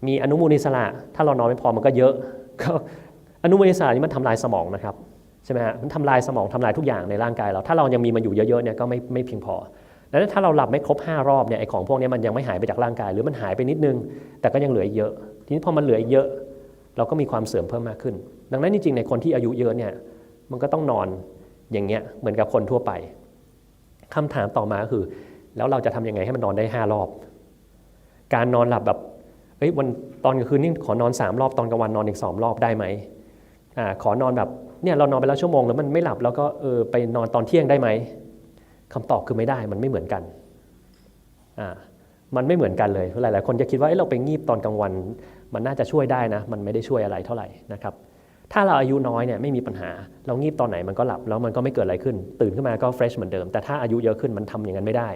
มีอนุมูลอิสระถ้าเรานอนไม่พอมันก็เยอะก็อนุมูลอิสระนี่มันทำลายสมองนะครับใช่ไหมฮะมันทำลายสมองทำลายทุกอย่างในร่างกายเราถ้าเรายังมีมันอยู่เยอะๆเนี่ยก็ไม่เพียงพอแล้วถ้าเราหลับไม่ครบ5รอบเนี่ยไอ้ของพวกนี้มันยังไม่หายไปจากร่างกายหรือมันหายไปนิดนึงแต่ก็ยังเหลืออีกเยอะทีนี้พอมันเหลืออีกเยอะเราก็มีความเสื่อมเพิ่มมากขึ้นดังนั้นจริงๆในคนที่อายุเยอะเนี่ยมันก็ต้องนอนอย่างเงี้ยเหมือนกับคนทั่วไปคำถามต่อมาคือแล้วเราจะทำยังไงให้มันนอนได้5รอบการนอนหลับแบบวันตอนกลางคืนนี่ขอนอน3รอบตอนกลางวันนอนอีก2รอบได้ไหมขอนอนแบบเนี่ยเรานอนไปแล้วชั่วโมงแล้วมันไม่หลับแล้วก็ไปนอนตอนเที่ยงได้ไหมคำตอบคือไม่ได้มันไม่เหมือนกันมันไม่เหมือนกันเลยหลายๆคนจะคิดว่าเราไปงีบตอนกลางวันมันน่าจะช่วยได้นะมันไม่ได้ช่วยอะไรเท่าไหร่นะครับถ้าเราอายุน้อยเนี่ยไม่มีปัญหาเรางีบตอนไหนมันก็หลับแล้วมันก็ไม่เกิดอะไรขึ้นตื่นขึ้นมาก็เฟรชเหมือนเดิมแต่ถ้าอายุเยอะขึ้นมันทำอย่างนั้นไม่ได้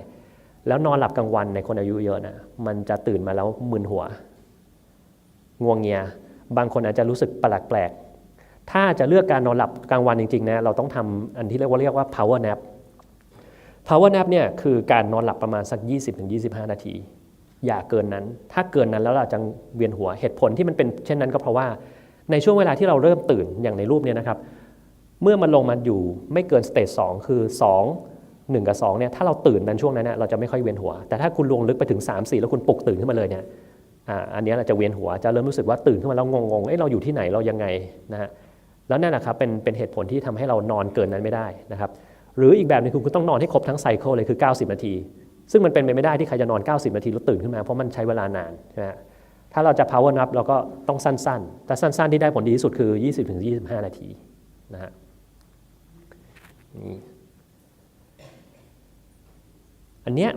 แล้วนอนหลับกลางวันในคนอายุเยอะนะมันจะตื่นมาแล้วมึนหัวง่วงเงียบางคนอาจจะรู้สึกแปลกๆถ้าจะเลือกการนอนหลับกลางวันจริงๆนะเราต้องทำอันที่เรียกว่า power nap power nap เนี่ยคือการนอนหลับประมาณสัก 20-25 นาทีอย่าเกินนั้นถ้าเกินนั้นแล้วเราจะเวียนหัวเหตุผลที่มันเป็นเช่นนั้นก็เพราะว่าในช่วงเวลาที่เราเริ่มตื่นอย่างในรูปนี้นะครับเมื่อมันลงมาอยู่ไม่เกินสเตจ2คือ2 1กับ2เนี่ยถ้าเราตื่นในช่วงนั้นเราจะไม่ค่อยเวียนหัวแต่ถ้าคุณลงลึกไปถึง3 4แล้วคุณปลุกตื่นขึ้นมาเลยเนี่ยอันนี้เราจะเวียนหัวจะเริ่มรู้สึกว่าตื่นขึ้นมาแล้วงงเราอยู่ที่ไหนเรายังไงนะฮะแล้วนั่นนะครับเป็นเหตุผลที่ทำให้เรานอนเกินนั้นไม่ได้นะครับหรืออีกแบบนึงคือคุณต้องนอนให้ครบทั้งไซเคิลเลยคือ90นาทีซึ่งมันเป็นไปไม่ได้ที่ใครจะนอน90นาทีแล้วตื่นขึ้นมาเพราะมันใช้เวลานานใช่ไหมถ้าเราจะ power nap เราก็ต้องสั้นๆแต่สั้นๆที่ได้ผลดีที่สุดคือ 20-25 นาทีนะฮะอันเนี้ย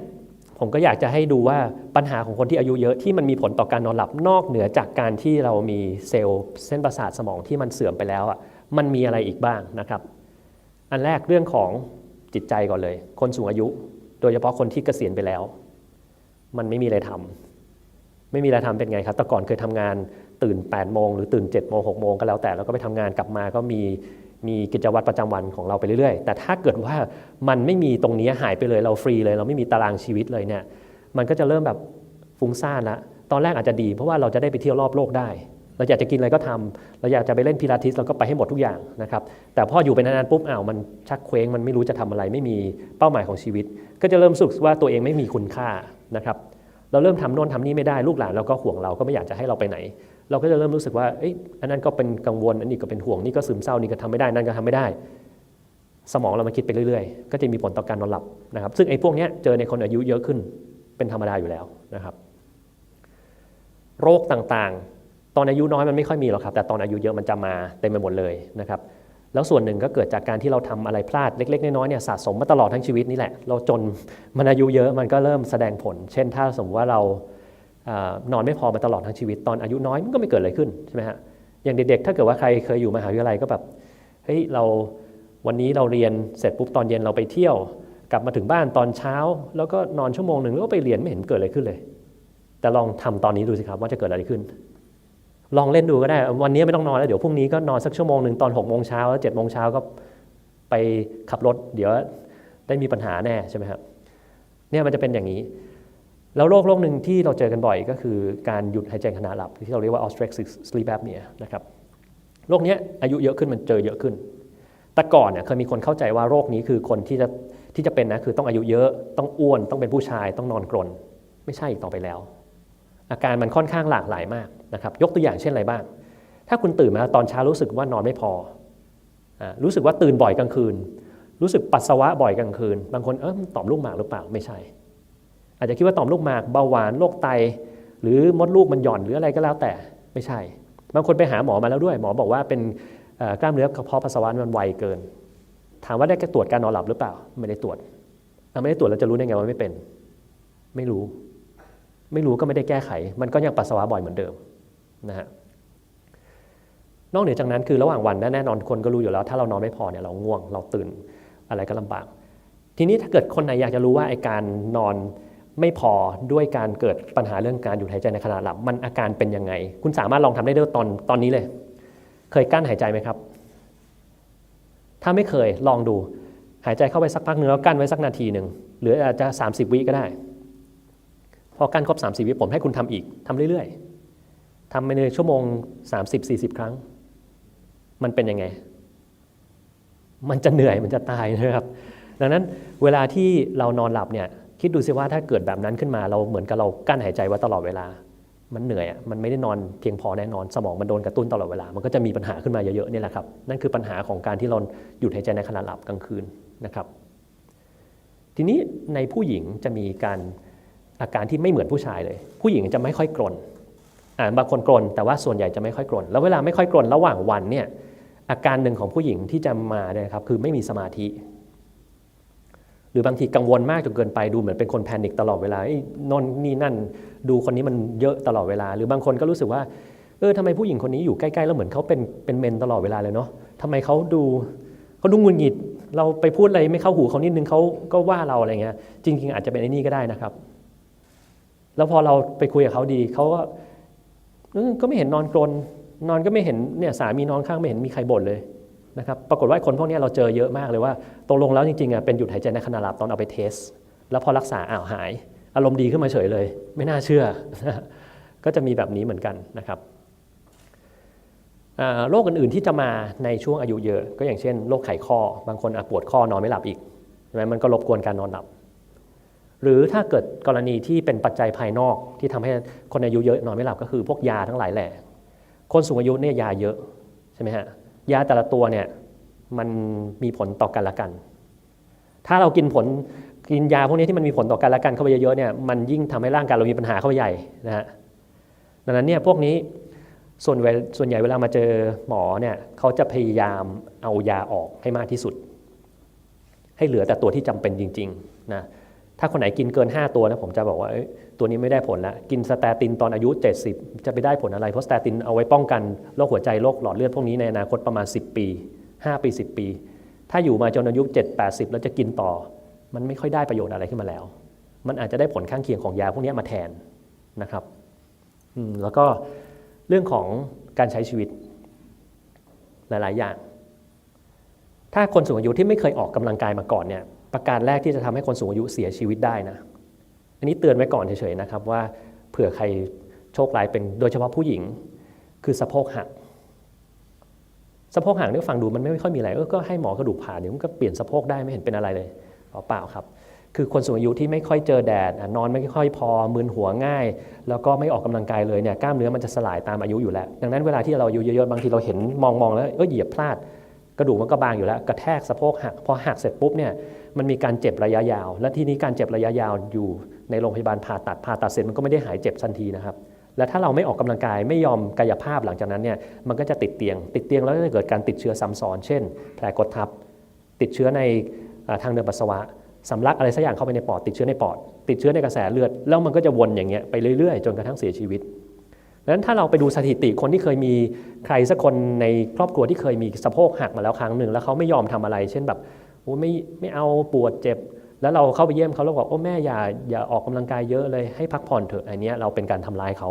ผมก็อยากจะให้ดูว่าปัญหาของคนที่อายุเยอะที่มันมีผลต่อการนอนหลับนอกเหนือจากการที่เรามีเซลล์เส้นประสาทสมองที่มันเสื่อมไปแล้วมันมีอะไรอีกบ้างนะครับอันแรกเรื่องของจิตใจก่อนเลยคนสูงอายุโดยเฉพาะคนที่เกษียณไปแล้วมันไม่มีอะไรทำเป็นไงครับแต่ก่อนเคยทำงานตื่น8 โมงหรือตื่น7 โมง6 โมงก็แล้วแต่แล้วก็ไปทำงานกลับมาก็มีกิจวัตรประจำวันของเราไปเรื่อยๆแต่ถ้าเกิดว่ามันไม่มีตรงนี้หายไปเลยเราฟรีเลยเราไม่มีตารางชีวิตเลยเนี่ยมันก็จะเริ่มแบบฟุ้งซ่านละตอนแรกอาจจะดีเพราะว่าเราจะได้ไปเที่ยวรอบโลกได้เราอยากจะกินอะไรก็ทำเราอยากจะไปเล่นพิลาทิสเราก็ไปให้หมดทุกอย่างนะครับแต่พออยู่ไปนานๆปุ๊บมันชักเคว้งมันไม่รู้จะทำอะไรไม่มีเป้าหมายของชีวิตก็จะเริ่มรู้สึกว่าตัวเองไม่มีคุณค่านะครับเราเริ่มทำโน่นทำนี่ไม่ได้ลูกหลานเราก็ห่วงเราก็ไม่อยากจะให้เราไปไหนเราก็จะเริ่มรู้สึกว่าอันนั้นก็เป็นกังวลอันนี้ก็เป็นห่วงนี่ก็ซึมเศร้านี่ก็ทำไม่ได้นั่นก็ทำไม่ได้สมองเรามาคิดไปเรื่อยๆก็จะมีผลต่อการนอนหลับนะครับซึ่งไอ้พวกนี้เจอในคนอายุเยอะขึ้นเป็นธรรมดาอยู่แล้วนะครับโรคต่างๆตอนอายุน้อยมันไม่ค่อยมีหรอกครับแต่ตอนอายุเยอะมันจะมาเต็มไปหมดเลยนะครับแล้วส่วนหนึ่งก็เกิดจากการที่เราทำอะไรพลาดเล็กๆน้อยๆเนี่ยสะสมมาตลอดทั้งชีวิตนี่แหละเราจนมันอายุเยอะมันก็เริ่มแสดงผลเช่นถ้าสมมติว่าเรานอนไม่พอมาตลอดทั้งชีวิตตอนอายุน้อยมันก็ไม่เกิดอะไรขึ้นใช่ไหมฮะอย่างเด็กๆถ้าเกิดว่าใครเคยอยู่มหาวิทยาลัยก็แบบเราวันนี้เราเรียนเสร็จปุ๊บตอนเย็นเราไปเที่ยวกลับมาถึงบ้านตอนเช้าแล้วก็นอนชั่วโมงหนึ่งแล้วก็ไปเรียนไม่เห็นเกิดอะไรขึ้นเลยแต่ลองทำตอนนี้ดูสิครับว่าจะเกิดอะไรขึ้นลองเล่นดูก็ได้วันนี้ไม่ต้องนอนแล้วเดี๋ยวพรุ่งนี้ก็นอนสักชั่วโมงหนึ่งตอน6 โมงเช้าแล้ว7 โมงเช้าก็ไปขับรถเดี๋ยวได้มีปัญหาแน่ใช่ไหมครับเนี่ยมันจะเป็นอย่างนี้แล้วโรคหนึ่งที่เราเจอกันบ่อยก็คือการหยุดหายใจขณะหลับที่เราเรียกว่า obstructive sleep apnea นะครับโรคนี้อายุเยอะขึ้นมันเจอเยอะขึ้นแต่ก่อนเนี่ยเคยมีคนเข้าใจว่าโรคนี้คือคนที่จะเป็นนะคือต้องอายุเยอะต้องอ้วนต้องเป็นผู้ชายต้องนอนกรนไม่ใช่อีกต่อไปแล้วอาการมันค่อนข้างหลากหลายมากนะครับยกตัวอย่างเช่นอะไรบ้างถ้าคุณตื่นมาตอนเช้ารู้สึกว่านอนไม่พอรู้สึกว่าตื่นบ่อยกลางคืนรู้สึกปัสสาวะบ่อยกลางคืนบางคนต่อมลูกหมากหรือเปล่าไม่ใช่อาจจะคิดว่าต่อมลูกหมากเบาหวานโรคไตหรือมดลูกมันหย่อนหรืออะไรก็แล้วแต่ไม่ใช่บางคนไปหาหมอมาแล้วด้วยหมอบอกว่าเป็นกล้ามเนื้อกระเพาะปัสสาวะมันไวเกินถามว่าได้ตรวจการนอนหลับหรือเปล่าไม่ได้ตรวจไม่ได้ตรวจแล้วจะรู้ได้ไงว่าไม่เป็นไม่รู้ก็ไม่ได้แก้ไขมันก็ยังปัสสาวะบ่อยเหมือนเดิมนะฮะ นอกเหนือจากนั้นคือระหว่างวันแน่นอนคนก็รู้อยู่แล้วถ้าเรานอนไม่พอเนี่ยเราง่วงเราตื่นอะไรก็ลำบากทีนี้ถ้าเกิดคนไหนอยากจะรู้ว่าไอ้การนอนไม่พอด้วยการเกิดปัญหาเรื่องการหยุดหายใจในขณะหลับมันอาการเป็นยังไงคุณสามารถลองทำได้ด้วยตอนนี้เลยเคยกั้นหายใจไหมครับถ้าไม่เคยลองดูหายใจเข้าไปสักพักนึงแล้วกั้นไว้สักนาทีหนึ่งหรืออาจจะ30 วิก็ได้พอกั้นครบ30 วิผมให้คุณทำอีกทำเรื่อยๆทำไปในชั่วโมง30-40 ครั้งมันเป็นยังไงมันจะเหนื่อยมันจะตายนะครับดังนั้นเวลาที่เรานอนหลับเนี่ยคิดดูสิว่าถ้าเกิดแบบนั้นขึ้นมาเราเหมือนกับเรากั้นหายใจไว้ตลอดเวลามันเหนื่อยมันไม่ได้นอนเพียงพอแน่นอนสมองมันโดนกระตุ้นตลอดเวลามันก็จะมีปัญหาขึ้นมาเยอะๆนี่แหละครับนั่นคือปัญหาของการที่เราหยุดหายใจในขณะหลับกลางคืนนะครับทีนี้ในผู้หญิงจะมีอาการที่ไม่เหมือนผู้ชายเลยผู้หญิงจะไม่ค่อยกรนบางคนกรนแต่ว่าส่วนใหญ่จะไม่ค่อยกรนแล้วเวลาไม่ค่อยกรนระหว่างวันเนี่ยอาการหนึ่งของผู้หญิงที่จะมาเนี่ยครับคือไม่มีสมาธิหรือบางทีกังวลมากจนเกินไปดูเหมือนเป็นคนแพนิคตลอดเวลานอนนี่นั่นดูคนนี้มันเยอะตลอดเวลาหรือบางคนก็รู้สึกว่าทำไมผู้หญิงคนนี้อยู่ใกล้ๆแล้วเหมือนเขาเป็นเมนตลอดเวลาเลยเนาะทำไมเขาดูหงุดหงิดเราไปพูดอะไรไม่เข้าหูเขานิดนึงเขาก็ว่าเราอะไรเงี้ยจริงๆอาจจะเป็นไอ้นี่ก็ได้นะครับแล้วพอเราไปคุยกับเขาดีเขาก็ไม่เห็นนอนกรนนอนก็ไม่เห็นเนี่ยสามีนอนข้างไม่เห็นมีใครบ่นเลยนะครับปรากฏว่าคนพวกนี้เราเจอเยอะมากเลยว่าตกลงแล้วจริงๆเป็นหยุดหายใจในขณะหลับตอนเอาไปเทสแล้วพอรักษาหายอารมณ์ดีขึ้นมาเฉยเลยไม่น่าเชื่อ ก็จะมีแบบนี้เหมือนกันนะครับโรคอื่นๆที่จะมาในช่วงอายุเยอะก็อย่างเช่นโรคไขข้อบางคนปวดข้อนอนไม่หลับอีกใช่ไหมมันก็รบกวนการนอนหลับหรือถ้าเกิดกรณีที่เป็นปัจจัยภายนอกที่ทำให้คนอายุเยอะนอนไม่หลับก็คือพวกยาทั้งหลายแหละคนสูงอายุเนี่ยยาเยอะใช่ไหมฮะยาแต่ละตัวเนี่ยมันมีผลต่อกันและกันถ้าเรากินยาพวกนี้ที่มันมีผลต่อกันและกันเข้าไปเยอะๆเนี่ยมันยิ่งทำให้ร่างกายเรามีปัญหาเข้าไปใหญ่นะฮะดังนั้นเนี่ยพวกนี้ส่วนใหญ่เวลามาเจอหมอเนี่ยเขาจะพยายามเอายาออกให้มากที่สุดให้เหลือแต่ตัวที่จำเป็นจริงๆนะถ้าคนไหนกินเกิน5ตัวนะผมจะบอกว่าตัวนี้ไม่ได้ผลแล้วกินสเตตินตอนอายุ70จะไปได้ผลอะไรเพราะสเตตินเอาไว้ป้องกันโรคหัวใจโรคหลอดเลือดพวกนี้ในอนาคตประมาณ10 ปี5 ปี 10 ปีถ้าอยู่มาจนอายุ7-80แล้วจะกินต่อมันไม่ค่อยได้ประโยชน์อะไรขึ้นมาแล้วมันอาจจะได้ผลข้างเคียงของยาพวกนี้มาแทนนะครับแล้วก็เรื่องของการใช้ชีวิตหลายๆอย่างถ้าคนสูงอายุที่ไม่เคยออกกำลังกายมาก่อนเนี่ยประการแรกที่จะทำให้คนสูงอายุเสียชีวิตได้นะอันนี้เตือนไว้ก่อนเฉยๆนะครับว่าเผื่อใครโชคร้ายเป็นโดยเฉพาะผู้หญิงคือสะโพกหักเนี่ยฟังดูมันไม่ค่อยมีอะไรก็ให้หมอกระดูกผ่าเดี๋ยวมันก็เปลี่ยนสะโพกได้ไม่เห็นเป็นอะไรเลยเปล่าครับคือคนสูงอายุที่ไม่ค่อยเจอแดดนอนไม่ค่อยพอมึนหัวง่ายแล้วก็ไม่ออกกำลังกายเลยเนี่ยกล้ามเนื้อมันจะสลายตามอายุอยู่แล้วดังนั้นเวลาที่เราอายุเยอะๆบางทีเราเห็นมองแล้วเหยียบพลาดกระดูกมันก็บางอยู่แล้วกระแทกสะโพกหักพอหักเสร็จปุ๊บเนี่ยมันมีการเจ็บระยะยาวและทีนี้การเจ็บระยะยาวอยู่ในโรงพยาบาลผ่าตัดเสร็จมันก็ไม่ได้หายเจ็บทันทีนะครับและถ้าเราไม่ออกกำลังกายไม่ยอมกายภาพหลังจากนั้นเนี่ยมันก็จะติดเตียงแล้วก็จะเกิดการติดเชื้อซ้ำซ้อนเช่นแผลกดทับติดเชื้อในทางเดินปัสสาวะสำลักอะไรสักอย่างเข้าไปในปอดติดเชื้อในปอดติดเชื้อในกระแสเลือดแล้วมันก็จะวนอย่างเงี้ยไปเรื่อยๆจนกระทั่งเสียชีวิตดังนั้นถ้าเราไปดูสถิติคนที่เคยมีใครสักคนในครอบครัวที่เคยมีสะโพกหักมาแล้วครั้งหนึ่งแล้วเขาไม่ยอมทำอะไรเช่นแบบไม่เอาปวดเจ็บแล้วเราเข้าไปเยี่ยมเขาแล้วบอกแม่อย่าออกกำลังกายเยอะเลยให้พักผ่อนเถอะอันนี้เราเป็นการทำร้ายเขา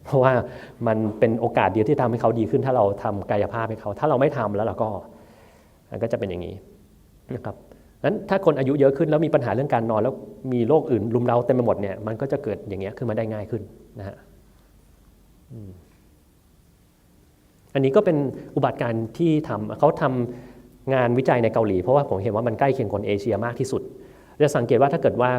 เพราะว่ามันเป็นโอกาสเดียวที่ทำให้เขาดีขึ้นถ้าเราทำกายภาพให้เขาถ้าเราไม่ทำแล้วเราก็จะเป็นอย่างนี้นะครับนั้นถ้าคนอายุเยอะขึ้นแล้วมีปัญหาเรื่องการนอนแล้วมีโรคอื่นรุมเร้าเต็มไปหมดเนี่ยมันก็จะเกิดอย่างเงี้ยขึ้นมาได้ง่ายขึ้นนะฮะอันนี้ก็เป็นอุบัติการณ์ที่เขาทำงานวิจัยในเกาหลีเพราะว่าผมเห็นว่ามันใกล้เคียงคนเอเชียมากที่สุดจะสังเกตว่าถ้าเกิดว่า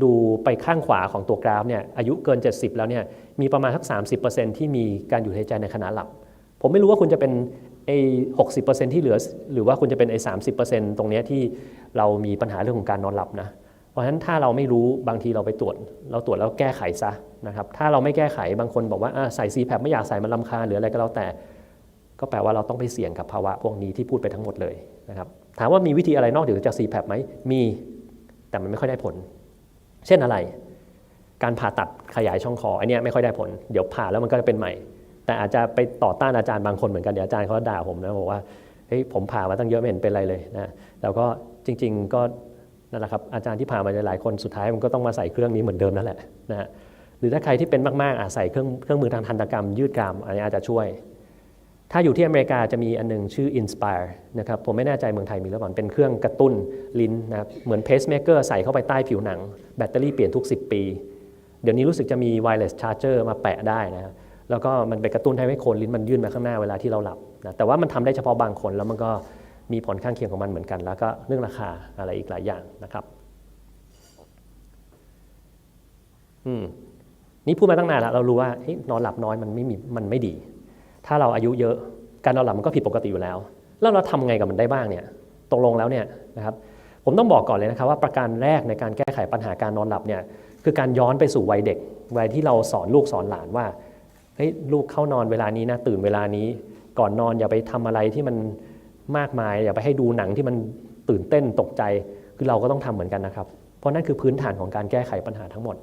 ดูไปข้างขวาของตัวกราฟเนี่ยอายุเกิน70แล้วเนี่ยมีประมาณสัก 30% ที่มีการหยุดหายใจในขณะหลับผมไม่รู้ว่าคุณจะเป็น60% ที่เหลือหรือว่าคุณจะเป็น30% ตรงนี้ที่เรามีปัญหาเรื่องของการนอนหลับนะเพราะฉะนั้นถ้าเราไม่รู้บางทีเราไปตรวจแล้วแก้ไขซะนะครับถ้าเราไม่แก้ไขบางคนบอกว่าใส่ CPAP ไม่อยากใส่มันรำคาญหรืออะไรก็แล้วแต่ก็แปลว่าเราต้องไปเสี่ยงกับภาวะพวกนี้ที่พูดไปทั้งหมดเลยนะครับถามว่ามีวิธีอะไรนอกเหนือจาก CPAP ไหมมีแต่มันไม่ค่อยได้ผลเช่นอะไรการผ่าตัดขยายช่องคออันนี้ไม่ค่อยได้ผลเดี๋ยวผ่าแล้วมันก็จะเป็นใหม่ แต่อาจจะไปต่อต้านอาจารย์บางคนเหมือนกันเดี๋ยวอาจารย์เขาด่าผมนะบอกว่าเฮ้ยผมผ่ามาตั้งเยอะไม่เห็นเป็นไรเลยนะแล้วก็จริงๆก็นั่นแหละครับอาจารย์ที่ผ่ามาหลายคนสุดท้ายมันก็ต้องมาใส่เครื่องนี้เหมือนเดิมนั่นแหละนะฮะหรือถ้าใครที่เป็นมากๆใส่เครื่องมือทางทันตกรรมยืดกรามอันนี้อาจจะช่วยถ้าอยู่ที่อเมริกาจะมีอันนึงชื่อ Inspire นะครับผมไม่แน่ใจเมืองไทยมีหรือเปล่าเป็นเครื่องกระตุ้นลิ้นนะครับเหมือนเพสเมเกอร์ใส่เข้าไปใต้ผิวหนังแบตเตอรี่เปลี่ยนทุก10 ปีเดี๋ยวนี้รู้สึกจะมี wireless charger มาแปะได้นะแล้วก็มันไปกระตุ้นให้โคนลิ้นมันยื่นมาข้างหน้าเวลาที่เราหลับนะแต่ว่ามันทำได้เฉพาะบางคนแล้วมันก็มีผลข้างเคียงของมันเหมือนกันแล้วก็เรื่องราคาอะไรอีกหลายอย่างนะครับนี่พูดมาตั้งนานแล้วเรารู้ว่านอนหลับน้อยมันไม่ดีถ้าเราอายุเยอะการนอนหลับมันก็ผิดปกติอยู่แล้วแล้วเราทำไงกับมันได้บ้างเนี่ยตกลงแล้วเนี่ยนะครับผมต้องบอกก่อนเลยนะครับว่าประการแรกในการแก้ไขปัญหาการนอนหลับเนี่ยคือการย้อนไปสู่วัยเด็กวัยที่เราสอนลูกสอนหลานว่าเฮ้ยลูกเข้านอนเวลานี้นะตื่นเวลานี้ก่อนนอนอย่าไปทำอะไรที่มันมากมายอย่าไปให้ดูหนังที่มันตื่นเต้นตกใจคือเราก็ต้องทำเหมือนกันนะครับเพราะนั่นคือพื้นฐานของการแก้ไขปัญหาทั้งหมด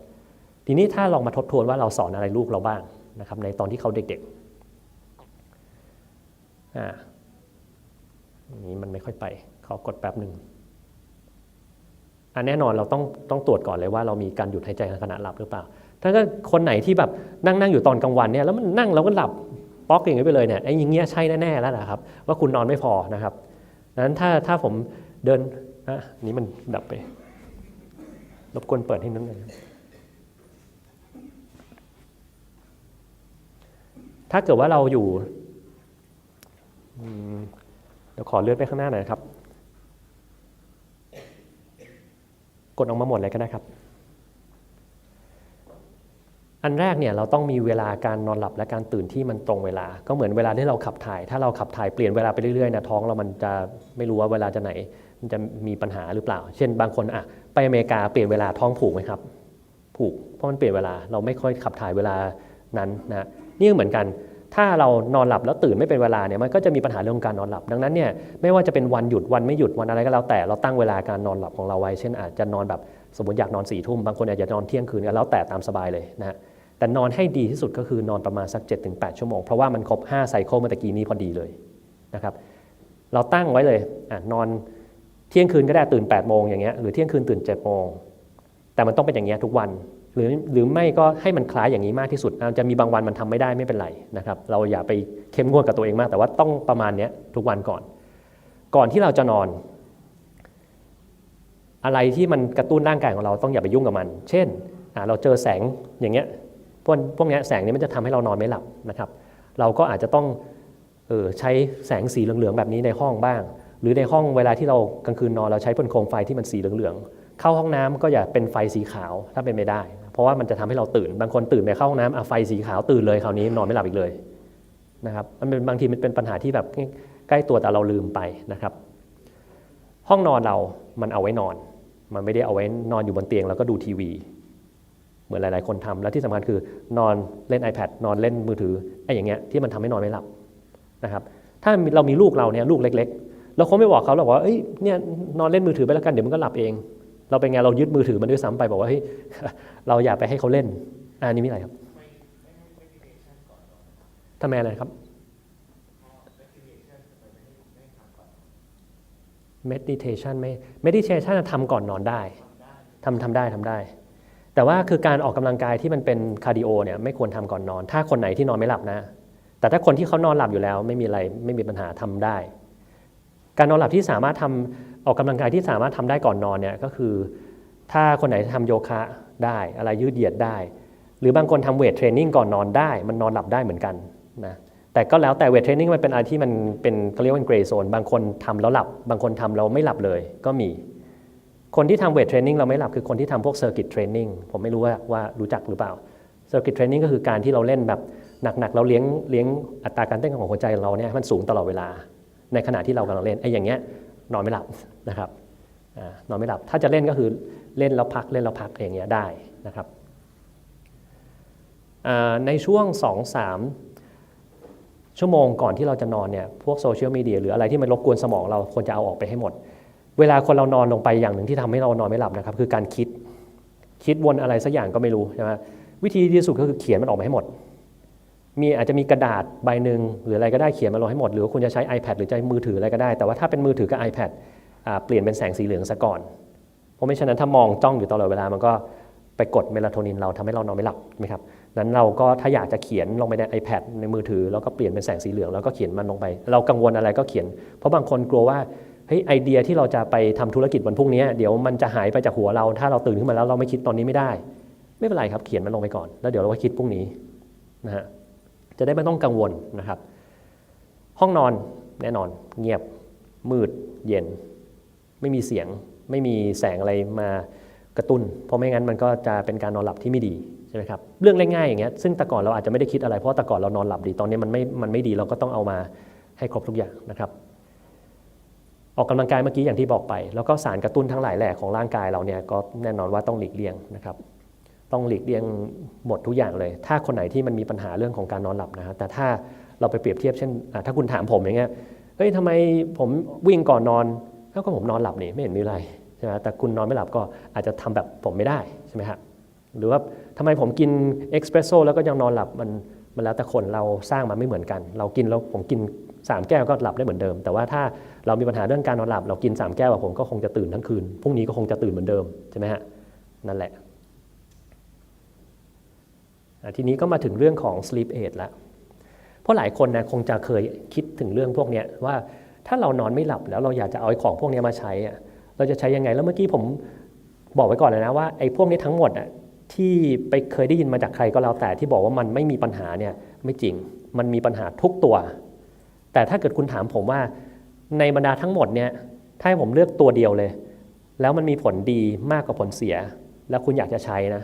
ทีนี้ถ้าลองมาทบทวนว่าเราสอนอะไรลูกเราบ้างนะครับในตอนที่เขาเด็กๆนี้มันไม่ค่อยไปขอกดแป๊บหนึ่งแน่นอนเราต้องตรวจก่อนเลยว่าเรามีการหยุดหายใจในขณะหลับหรือเปล่าถ้าก็คนไหนที่แบบนั่งอยู่ตอนกลางวันเนี่ยแล้วมันนั่งแล้วก็หลับป๊อกอย่างนี้ไปเลยเนี่ยไอ้อย่างเงี้ยใช่แน่ๆแล้วนะครับว่าคุณนอนไม่พอนะครับดังนั้นถ้าผมเดินนี้มันดับไปรบกวนเปิดให้นิดนึงถ้าเกิดว่าเราอยู่เดี๋ยวขอเลื่อนไปข้างหน้าหน่อยครับกดออกมาหมดเลยก็ได้ครับอันแรกเนี่ยเราต้องมีเวลาการนอนหลับและการตื่นที่มันตรงเวลาก็เหมือนเวลาที่เราขับถ่ายถ้าเราขับถ่ายเปลี่ยนเวลาไปเรื่อยๆนะท้องเรามันจะไม่รู้ว่าเวลาจะไหนมันจะมีปัญหาหรือเปล่าเช่นบางคนไปอเมริกาเปลี่ยนเวลาท้องผูกไหมครับผูกเพราะมันเปลี่ยนเวลาเราไม่ค่อยขับถ่ายเวลานั้นนะนี่เหมือนกันถ้าเรานอนหลับแล้วตื่นไม่เป็นเวลาเนี่ยมันก็จะมีปัญหาเรื่องการนอนหลับดังนั้นเนี่ยไม่ว่าจะเป็นวันหยุดวันไม่หยุดวันอะไรก็แล้วแต่เราตั้งเวลาการนอนหลับของเราไว้เช่นอาจจะนอนแบบสมมติอยากนอน4 ทุ่มบางคนอาจจะนอนเที่ยงคืนก็แล้วแต่ตามสบายเลยนะฮะแต่นอนให้ดีที่สุดก็คือนอนประมาณสัก 7-8 ชั่วโมงเพราะว่ามันครบ5ไซเคิลเมื่อตะกี้นี้พอดีเลยนะครับเราตั้งไว้เลยนอนเที่ยงคืนก็ได้ตื่น8 โมงอย่างเงี้ยหรือเที่ยงคืนตื่น7 โมงแต่มันต้องเป็นอย่างเงี้ยทุกวันหรือไม่ก็ให้มันคล้ายอย่างนี้มากที่สุดจะมีบางวันมันทำไม่ได้ไม่เป็นไรนะครับเราอย่าไปเข้มงวดกับตัวเองมากแต่ว่าต้องประมาณนี้ทุกวันก่อนที่เราจะนอนอะไรที่มันกระตุ้นร่างกายของเราต้องอย่าไปยุ่งกับมันเช่นเราเจอแสงอย่างเงี้ยพวกนี้แสงนี้มันจะทำให้เรานอนไม่หลับนะครับเราก็อาจจะต้องใช้แสงสีเหลืองๆแบบนี้ในห้องบ้างหรือในห้องเวลาที่เรากลางคืนนอนเราใช้บนโคมไฟที่มันสีเหลืองๆเข้าห้องน้ำก็อย่าเป็นไฟสีขาวถ้าเป็นไม่ได้เพราะว่ามันจะทำให้เราตื่นบางคนตื่นไปเข้าห้องน้ำไฟสีขาวตื่นเลยคราวนี้นอนไม่หลับอีกเลยนะครับมันเป็นบางทีมันเป็นปัญหาที่แบบใกล้ตัวแต่เราลืมไปนะครับห้องนอนเรามันเอาไว้นอนมันไม่ได้เอาไว้นอนอยู่บนเตียงแล้วก็ดูทีวีเหมือนหลายๆคนทำแล้วที่สำคัญคือนอนเล่น iPad นอนเล่นมือถือไอ้อย่างเงี้ยที่มันทำให้นอนไม่หลับนะครับถ้าเรามีลูกเราเนี่ยลูกเล็กๆเราคงไม่บอกเขาหรอกว่าเนี่ยนอนเล่นมือถือไปแล้วกันเดี๋ยวมันก็หลับเองเราเป็นไงเรายึดมือถือมันด้วยซ้ำไปบอกว่าเราอย่าไปให้เขาเล่นนี่มีอะไรครับทำไมอะไรครับ meditation ไม่ meditation ทำก่อนนอนได้ทำได้แต่ว่าคือการออกกำลังกายที่มันเป็นคาร์ดิโอเนี่ยไม่ควรทำก่อนนอนถ้าคนไหนที่นอนไม่หลับนะแต่ถ้าคนที่เขานอนหลับอยู่แล้วไม่มีอะไรไม่มีปัญหาทำได้การนอนหลับที่สามารถทำออกกำลังกายที่สามารถทำได้ก่อนนอนเนี่ยก็คือถ้าคนไหนทำโยคะได้อะไรยืดเหยียดได้หรือบางคนทำเวทเทรนนิ่งก่อนนอนได้มันนอนหลับได้เหมือนกันนะแต่ก็แล้วแต่เวทเทรนนิ่งมันเป็นอะไรที่มันเป็นเขาเรียกว่าเกรย์โซนบางคนทำแล้วหลับบางคนทำแล้วไม่หลับเลยก็มีคนที่ทำเวทเทรนนิ่งเราไม่หลับคือคนที่ทำพวกเซอร์กิตเทรนนิ่งผมไม่รู้ว่ารู้จักหรือเปล่าเซอร์กิตเทรนนิ่งก็คือการที่เราเล่นแบบหนักๆแล้วเลี้ยงอัตราการเต้นของหัวใจเราเนี่ยมันสูงตลอดเวลาในขณะที่เรากำลังเล่นอย่างเงี้ยนอนไม่หลับนะครับนอนไม่หลับถ้าจะเล่นก็คือเล่นแล้วพักอย่างเงี้ยได้นะครับในช่วง 2-3 ชั่วโมงก่อนที่เราจะนอนเนี่ยพวกโซเชียลมีเดียหรืออะไรที่มันรบกวนสมองเราควรจะเอาออกไปให้หมดเวลาคนเรานอนลงไปอย่างหนึ่งที่ทำให้เรานอนไม่หลับนะครับคือการคิดวนอะไรสักอย่างก็ไม่รู้ใช่ไหมวิธีที่สุดก็คือเขียนมันออกมาให้หมด อาจจะมีกระดาษใบหนึ่งหรืออะไรก็ได้เขียนมาลงให้หมดหรือว่าคุณจะใช้ iPad หรือใช้มือถืออะไรก็ได้แต่ว่าถ้าเป็นมือถือกับ iPad เปลี่ยนเป็นแสงสีเหลืองซะก่อนเพราะไม่ฉะนั้นถ้ามองจ้องอยู่ตลอดเวลามันก็ไปกดเมลาโทนินเราทำให้เรานอนไม่หลับใช่ไหมครับนั้นเราก็ถ้าอยากจะเขียนลงไปใน iPad ในมือถือแล้วก็เปลี่ยนเป็นแสงสีเหลืองแล้วก็เขียนมันลงไปเรากังวลอะไรก็เขียนเพราะบางคนกลัวว่าเฮ้ยไอเดียที่เราจะไปทำธุรกิจวันพรุ่งนี้เดี๋ยวมันจะหายไปจากหัวเราถ้าเราตื่นขึ้นมาแล้วเราไม่คิดตอนนี้ไม่ได้ไม่เป็นไรครับเขียนมันลงไปก่อนแล้วเดี๋ยวเราก็คิดพรุ่งนี้นะฮะจะได้ไม่ต้องกังวลนะครับห้องนอนแน่นอนเงียบมืดเย็นไม่มีเสียงไม่มีแสงอะไรมากระตุ้นเพราะไม่งั้นมันก็จะเป็นการนอนหลับที่ไม่ดีใช่ไหมครับเรื่องง่ายๆอย่างเงี้ยซึ่งแต่ก่อนเราอาจจะไม่ได้คิดอะไรเพราะแต่ก่อนเรานอนหลับดีตอนนี้มันไม่ดีเราก็ต้องเอามาให้ครบทุกอย่างนะครับออกกำลังกายเมื่อกี้อย่างที่บอกไปแล้วก็สารกระตุ้นทั้งหลายแหล่ของร่างกายเราเนี่ยก็แน่นอนว่าต้องหลีกเลี่ยงนะครับต้องหลีกเลี่ยงหมดทุกอย่างเลยถ้าคนไหนที่มันมีปัญหาเรื่องของการนอนหลับนะครับแต่ถ้าเราไปเปรียบเทียบเช่นถ้าคุณถามผมอย่างเงี้ยเฮ้ยทำไมผมวิ่งก่อนนอนแล้วก็ผมนอนหลับนี่ไม่เห็นมีอะไรใช่ไหมแต่คุณนอนไม่หลับก็อาจจะทำแบบผมไม่ได้ใช่ไหมครับหรือว่าทำไมผมกินเอ็กซ์เพรสโซ่แล้วก็ยังนอนหลับมันแล้วแต่คนเราสร้างมาไม่เหมือนกันเรากินแล้วผมกิน3 แก้วก็หลับได้เหมือนเดิมแต่ว่าถ้าเรามีปัญหาเรื่องการนอนหลับเรากิน3 แก้วผมก็คงจะตื่นทั้งคืนพรุ่งนี้ก็คงจะตื่นเหมือนเดิมใช่ไหมฮะนั่นแหละทีนี้ก็มาถึงเรื่องของ sleep aid แล้วเพราะหลายคนนะคงจะเคยคิดถึงเรื่องพวกนี้ว่าถ้าเรานอนไม่หลับแล้วเราอยากจะเอาไอ้ของพวกนี้มาใช้เราจะใช้ยังไงแล้วเมื่อกี้ผมบอกไว้ก่อนเลยนะว่าไอ้พวกนี้ทั้งหมดที่ไปเคยได้ยินมาจากใครก็แล้วแต่ที่บอกว่ามันไม่มีปัญหาเนี่ยไม่จริงมันมีปัญหาทุกตัวแต่ถ้าเกิดคุณถามผมว่าในบรรดาทั้งหมดเนี่ยถ้าให้ผมเลือกตัวเดียวเลยแล้วมันมีผลดีมากกว่าผลเสียแล้วคุณอยากจะใช้นะ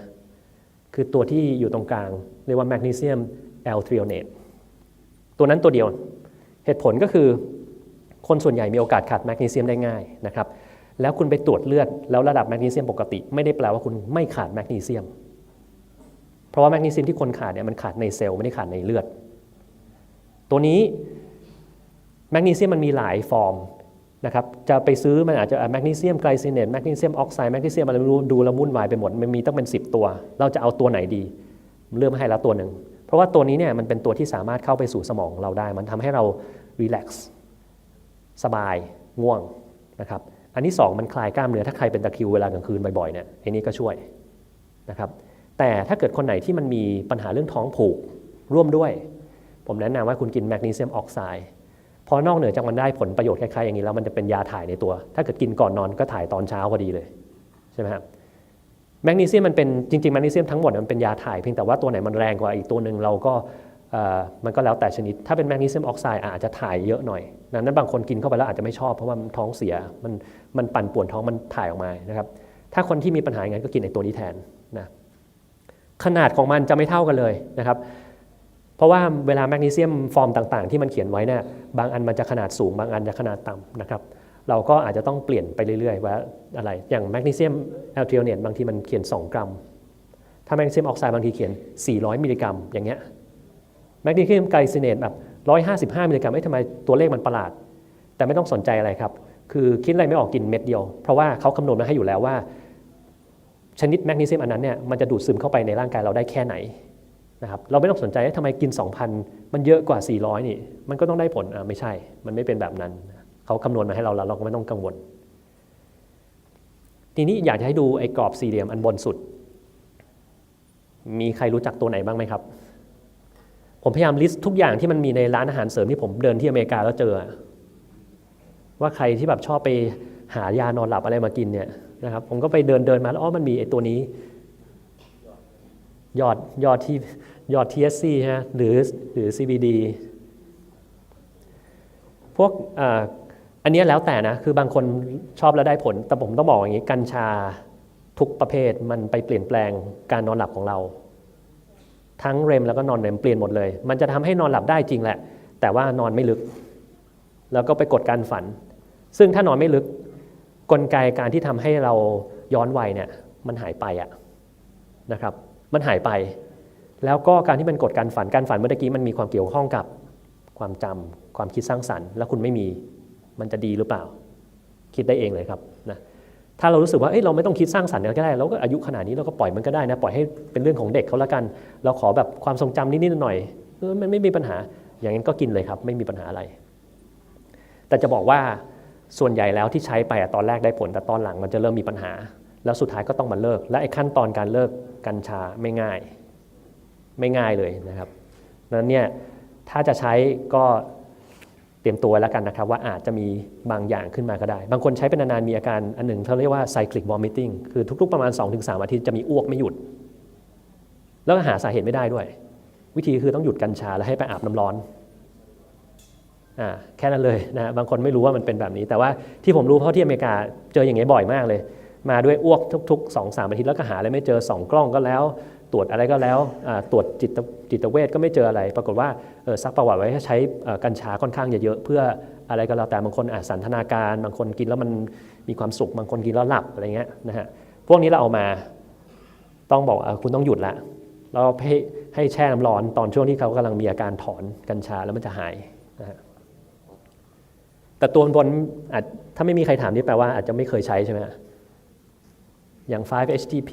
คือตัวที่อยู่ตรงกลางเรียกว่าแมกนีเซียมแอลทริโอเนตตัวนั้นตัวเดียวเหตุผลก็คือคนส่วนใหญ่มีโอกาสขาดแมกนีเซียมได้ง่ายนะครับแล้วคุณไปตรวจเลือดแล้วระดับแมกนีเซียมปกติไม่ได้แปลว่าคุณไม่ขาดแมกนีเซียมเพราะว่าแมกนีเซียมที่คนขาดเนี่ยมันขาดในเซลล์ไม่ได้ขาดในเลือดตัวนี้แมกนีเซียมมันมีหลายฟอร์มนะครับจะไปซื้อมันอาจจะแมกนีเซียมไกลซิเนตแมกนีเซียมออกไซด์แมกนีเซียมอะไรไม่รู้ดูแล้ววุ่นวายไปหมดมันมีต้องเป็น10 ตัวเราจะเอาตัวไหนดีเลือกมาให้แล้วตัวหนึ่งเพราะว่าตัวนี้เนี่ยมันเป็นตัวที่สามารถเข้าไปสู่สมองเราได้มันทำให้เรารีแลกซ์สบายง่วงนะครับอันที่2มันคลายกล้ามเนื้อถ้าใครเป็นตะคริวเวลากลางคืนบ่อยๆเนี่ยไอ้นี้ก็ช่วยนะครับแต่ถ้าเกิดคนไหนที่มันมีปัญหาเรื่องท้องผูกร่วมด้วยผมแนะนำว่าคุณกินแมกนีเซียมออกไซด์พอนอกเหนือจากมันได้ผลประโยชน์คล้ายๆอย่างนี้แล้วมันจะเป็นยาถ่ายในตัวถ้าเกิดกินก่อนนอนก็ถ่ายตอนเช้าพอดีเลยใช่ไหมครับแมกนีเซียมมันเป็นจริงๆแมกนีเซียมทั้งหมดมันเป็นยาถ่ายเพียงแต่ว่าตัวไหนมันแรงกว่าอีกตัวหนึ่งเราก็มันก็แล้วแต่ชนิดถ้าเป็นแมกนีเซียมออกไซด์อาจจะถ่ายเยอะหน่อยดังนั้นบางคนกินเข้าไปแล้วอาจจะไม่ชอบเพราะว่าท้องเสียมันปั่นป่วนท้องมันถ่ายออกมานะครับถ้าคนที่มีปัญหาอย่างนั้นก็กินไอ้ตัวนี้แทนนะขนาดของมันจะไม่เท่ากันเลยนะครับเพราะว่าเวลาแมกนีเซียมฟอร์มต่างๆที่มันเขียนไว้เนี่ยบางอันมันจะขนาดสูงบางอันจะขนาดต่ำนะครับเราก็อาจจะต้องเปลี่ยนไปเรื่อยๆว่าอะไรอย่างแมกนีเซียมแอลทริโอเนตบางทีมันเขียน2 กรัมถ้าแมกนีเซียมออกไซด์บางทีเขียน400 มิลลิกรัมอย่างเงี้ยแมกนีเซียมไกลซิเนตแบบ155 มิลลิกรัมทำไมตัวเลขมันประหลาดแต่ไม่ต้องสนใจอะไรครับคือคิดอะไรไม่ออกกินเม็ดเดียวเพราะว่าเขาคำนวณมาให้อยู่แล้วว่าชนิดแมกนีเซียมอันนั้นเนี่ยมันจะดูดซึมเข้าไปในร่างกายเราได้แค่ไหนนะครับเราไม่ต้องสนใจทำไมกิน 2,000 มันเยอะกว่า400นี่มันก็ต้องได้ผลไม่ใช่มันไม่เป็นแบบนั้นเขาคำนวณมาให้เราแล้วเราก็ไม่ต้องกังวลทีนี้อยากจะให้ดูไอ้กรอบสี่เหลี่ยมอันบนสุดมีใครรู้จักตัวไหนบ้างไหมครับผมพยายามลิสต์ทุกอย่างที่มันมีในร้านอาหารเสริมที่ผมเดินที่อเมริกาแล้วเจอว่าใครที่แบบชอบไปหายานอนหลับอะไรมากินเนี่ยนะครับผมก็ไปเดินมาแล้วมันมีไอ้ตัวนี้ยอดที่ยอด THC ฮะหรือ CBD พวกอันนี้แล้วแต่นะคือบางคนชอบแล้วได้ผลแต่ผมต้องบอกอย่างนี้กัญชาทุกประเภทมันไปเปลี่ยนแปลงการนอนหลับของเราทั้งเรมแล้วก็นอนเรมเปลี่ยนหมดเลยมันจะทำให้นอนหลับได้จริงแหละแต่ว่านอนไม่ลึกแล้วก็ไปกดการฝันซึ่งถ้านอนไม่ลึกกลไกการที่ทำให้เราย้อนวัยเนี่ยมันหายไปนะครับมันหายไปแล้วก็การที่มันกดการฝันเมื่อกี้มันมีความเกี่ยวข้องกับความจำความคิดสร้างสรรค์แล้วคุณไม่มีมันจะดีหรือเปล่าคิดได้เองเลยครับนะถ้าเรารู้สึกว่าเราไม่ต้องคิดสร้างสรรค์ก็ได้เราก็อายุขนาดนี้เราก็ปล่อยมันก็ได้นะปล่อยให้เป็นเรื่องของเด็กเขาละกันเราขอแบบความทรงจำนิดๆหน่อย มันไม่มีปัญหาอย่างนั้นก็กินเลยครับไม่มีปัญหาอะไรแต่จะบอกว่าส่วนใหญ่แล้วที่ใช้ไปตอนแรกได้ผลแต่ตอนหลังมันจะเริ่มมีปัญหาแล้วสุดท้ายก็ต้องมาเลิกและไอ้ขั้นตอนการเลิกกัญชาไม่ง่ายเลยนะครับนั้นเนี่ยถ้าจะใช้ก็เตรียมตัวแล้วกันนะครับว่าอาจจะมีบางอย่างขึ้นมาก็ได้บางคนใช้เป็นนานๆมีอาการอันหนึ่งเขาเรียกว่า cyclic vomiting คือทุกๆประมาณ 2-3 อาทิตย์จะมีอ้วกไม่หยุดแล้วหาสาเหตุไม่ได้ด้วยวิธีคือต้องหยุดกัญชาแล้วให้ไปอาบน้ำร้อนแค่นั้นเลยนะบางคนไม่รู้ว่ามันเป็นแบบนี้แต่ว่าที่ผมรู้เพราะที่อเมริกาเจออย่างนี้บ่อยมากเลยมาด้วยอ้วกทุก 2-3 อาทิตย์แล้วก็หาอะไรไม่เจอ2 กล้องก็แล้วตรวจอะไรก็แล้วตรวจจิตเวชก็ไม่เจออะไรปรากฏว่าซักประวัติไว้ใช้กัญชาค่อนข้างเยอะๆเพื่ออะไรก็แล้วแต่บางคนสันทนาการบางคนกินแล้วมันมีความสุขบางคนกินแล้วหลับอะไรเงี้ยนะฮะพวกนี้เราเอามาต้องบอกคุณต้องหยุดละเราให้แช่น้ำร้อนตอนช่วงที่เขากำลังมีอาการถอนกัญชาแล้วมันจะหายนะฮะแต่ตัวบนถ้าไม่มีใครถามนี่แปลว่าอาจจะไม่เคยใช้ใช่ไหมอย่าง 5-HTP